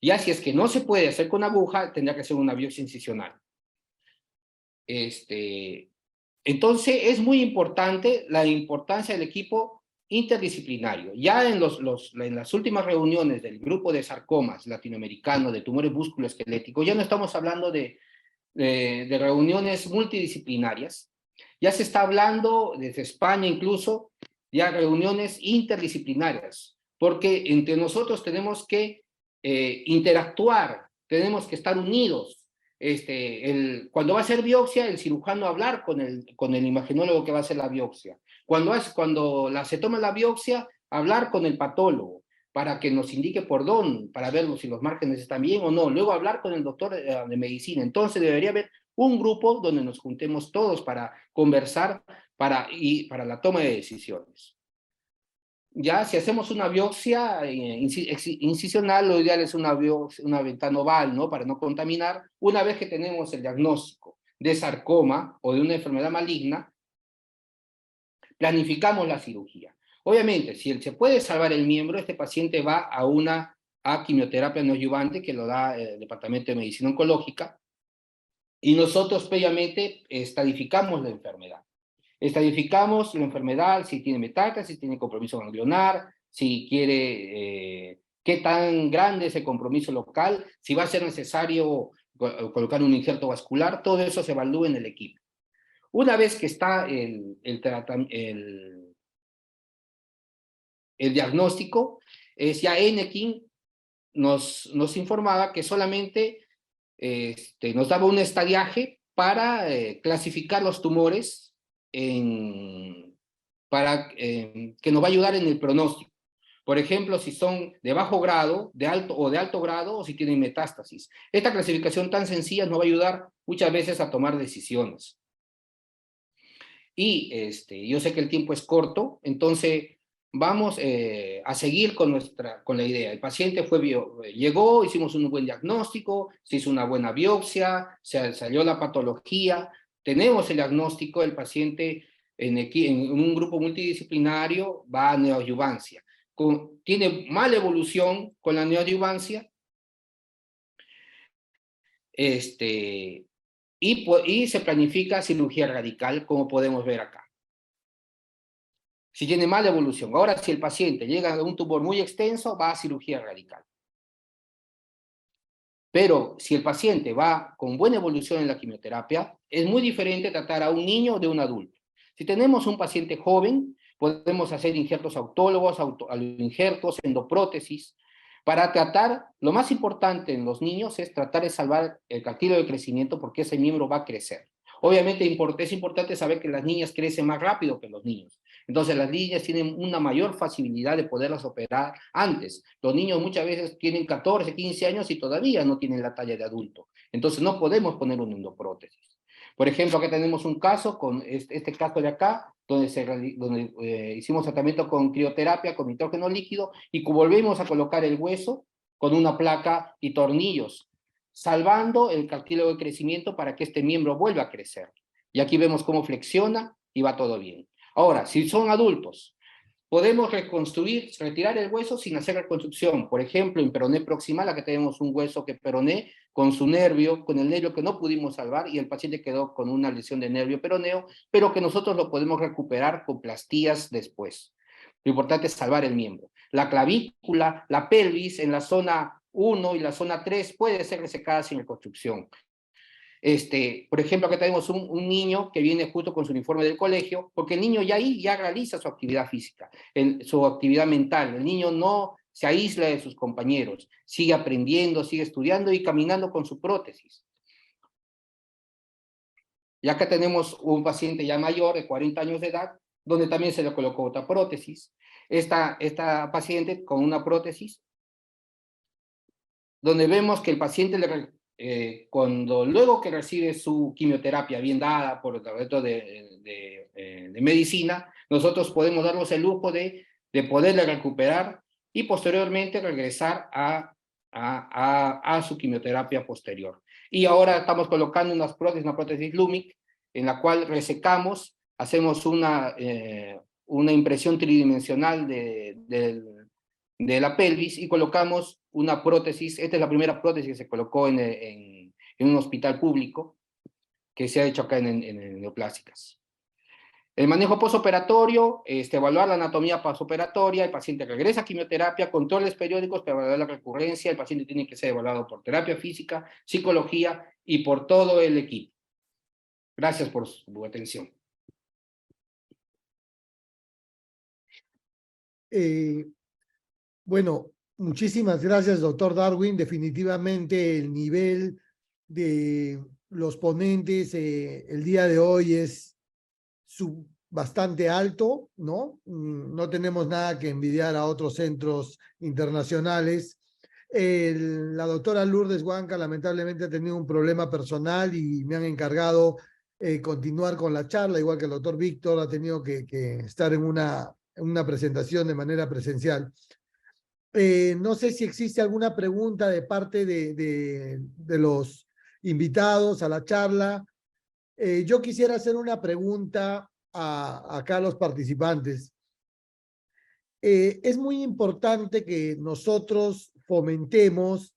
Ya si es que no se puede hacer con aguja, tendrá que ser una biopsia incisional. Entonces es muy importante la importancia del equipo interdisciplinario. Ya en las últimas reuniones del grupo de sarcomas latinoamericano de tumores musculoesqueléticos, ya no estamos hablando de reuniones multidisciplinarias, ya se está hablando desde España incluso, ya reuniones interdisciplinarias, porque entre nosotros tenemos que interactuar, tenemos que estar unidos. Cuando va a hacer biopsia, el cirujano hablar con el imagenólogo que va a hacer la biopsia. Cuando se toma la biopsia, hablar con el patólogo para que nos indique por dónde, para ver si los márgenes están bien o no. Luego hablar con el doctor de medicina. Entonces debería haber un grupo donde nos juntemos todos para conversar para la toma de decisiones. Ya, si hacemos una biopsia incisional, lo ideal es una ventana oval, ¿no? Para no contaminar. Una vez que tenemos el diagnóstico de sarcoma o de una enfermedad maligna, planificamos la cirugía. Obviamente, si se puede salvar el miembro, este paciente va a quimioterapia neoadyuvante que lo da el Departamento de Medicina Oncológica, y nosotros previamente estadificamos la enfermedad. Estadificamos la enfermedad, si tiene metástasis, si tiene compromiso ganglionar, si quiere, qué tan grande es el compromiso local, si va a ser necesario colocar un injerto vascular, todo eso se evalúa en el equipo. Una vez que está el diagnóstico, ya Enekin nos informaba que solamente nos daba un estadiaje para clasificar los tumores que nos va a ayudar en el pronóstico. Por ejemplo, si son de bajo grado, de alto grado, o si tienen metástasis. Esta clasificación tan sencilla nos va a ayudar muchas veces a tomar decisiones. Y yo sé que el tiempo es corto, entonces vamos a seguir con la idea. El paciente llegó, hicimos un buen diagnóstico, se hizo una buena biopsia, salió la patología, tenemos el diagnóstico, el paciente en un grupo multidisciplinario va a neoadyuvancia. Tiene mala evolución con la neoadyuvancia, y se planifica cirugía radical, como podemos ver acá. Si tiene mala evolución. Ahora, si el paciente llega a un tumor muy extenso, va a cirugía radical. Pero si el paciente va con buena evolución en la quimioterapia, es muy diferente tratar a un niño de un adulto. Si tenemos un paciente joven, podemos hacer injertos autólogos, injertos, endoprótesis, para tratar. Lo más importante en los niños es tratar de salvar el cartílago de crecimiento, porque ese miembro va a crecer. Obviamente es importante saber que las niñas crecen más rápido que los niños. Entonces las niñas tienen una mayor facilidad de poderlas operar antes. Los niños muchas veces tienen 14, 15 años y todavía no tienen la talla de adulto. Entonces no podemos poner una endoprótesis. Por ejemplo, acá tenemos un caso, con este caso de acá, donde hicimos tratamiento con crioterapia, con nitrógeno líquido, y volvemos a colocar el hueso con una placa y tornillos, salvando el cartílago de crecimiento para que este miembro vuelva a crecer. Y aquí vemos cómo flexiona y va todo bien. Ahora, si son adultos, podemos retirar el hueso sin hacer reconstrucción. Por ejemplo, en peroné proximal, acá tenemos un hueso que peroné con su nervio, con el nervio que no pudimos salvar, y el paciente quedó con una lesión de nervio peroneo, pero que nosotros lo podemos recuperar con plastías después. Lo importante es salvar el miembro. La clavícula, la pelvis, en la zona 1 y la zona 3 puede ser resecada sin reconstrucción. Por ejemplo, acá tenemos un niño que viene justo con su uniforme del colegio, porque el niño ya ahí ya realiza su actividad física, su actividad mental. El niño no se aísla de sus compañeros, sigue aprendiendo, sigue estudiando y caminando con su prótesis. Y acá tenemos un paciente ya mayor, de 40 años de edad, donde también se le colocó otra prótesis. Esta paciente con una prótesis, donde vemos que el paciente luego que recibe su quimioterapia bien dada por el departamento de medicina, nosotros podemos darnos el lujo de poderle recuperar y posteriormente regresar a su quimioterapia posterior. Y ahora estamos colocando una prótesis Lumic, en la cual resecamos, hacemos una impresión tridimensional de la pelvis y colocamos una prótesis. Esta es la primera prótesis que se colocó en un hospital público que se ha hecho acá en Neoplásicas. El manejo postoperatorio, evaluar la anatomía postoperatoria, el paciente regresa a quimioterapia, controles periódicos para evaluar la recurrencia, el paciente tiene que ser evaluado por terapia física, psicología y por todo el equipo. Gracias por su atención. Bueno, muchísimas gracias, doctor Darwin. Definitivamente el nivel de los ponentes el día de hoy es bastante alto, ¿no? No tenemos nada que envidiar a otros centros internacionales. La doctora Lourdes Huanca lamentablemente ha tenido un problema personal y me han encargado continuar con la charla, igual que el doctor Víctor ha tenido que estar en una presentación de manera presencial. No sé si existe alguna pregunta de parte de los invitados a la charla. Yo quisiera hacer una pregunta acá a los participantes. Es muy importante que nosotros fomentemos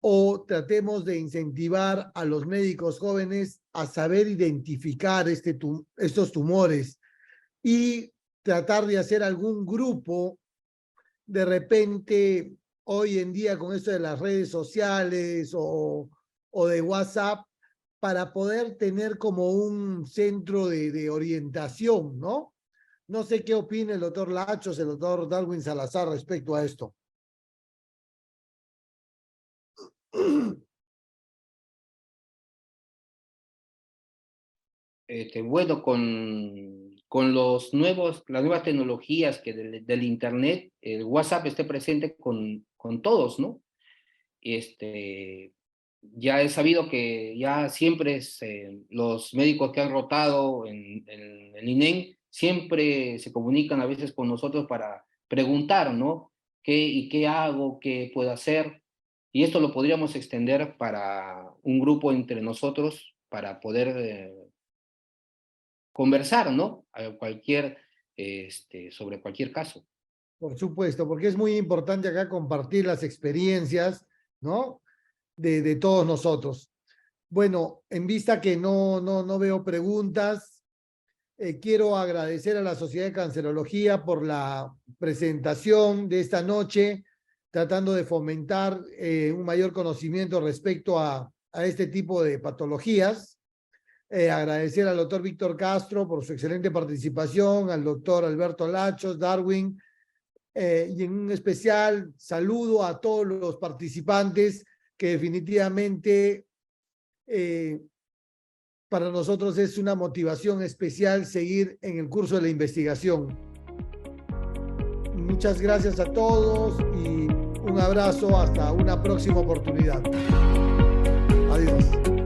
o tratemos de incentivar a los médicos jóvenes a saber identificar estos tumores y tratar de hacer algún grupo. De repente, hoy en día con esto de las redes sociales o de WhatsApp, para poder tener como un centro de orientación, ¿no? No sé qué opina el doctor Lachos, el doctor Darwin Salazar respecto a esto. Bueno, con las nuevas tecnologías que del Internet, el WhatsApp esté presente con todos, ¿no? Ya he sabido que ya siempre los médicos que han rotado en el INEM siempre se comunican a veces con nosotros para preguntar, ¿no? ¿Qué hago? ¿Qué puedo hacer? Y esto lo podríamos extender para un grupo entre nosotros para poder conversar, ¿no? Sobre cualquier caso. Por supuesto, porque es muy importante acá compartir las experiencias, ¿no? De todos nosotros. Bueno, en vista que no veo preguntas, quiero agradecer a la Sociedad de Cancerología por la presentación de esta noche, tratando de fomentar un mayor conocimiento respecto a este tipo de patologías. Agradecer al doctor Víctor Castro por su excelente participación, al doctor Alberto Lachos, Darwin, y en un especial saludo a todos los participantes que definitivamente para nosotros es una motivación especial seguir en el curso de la investigación. Muchas gracias a todos y un abrazo hasta una próxima oportunidad. Adiós.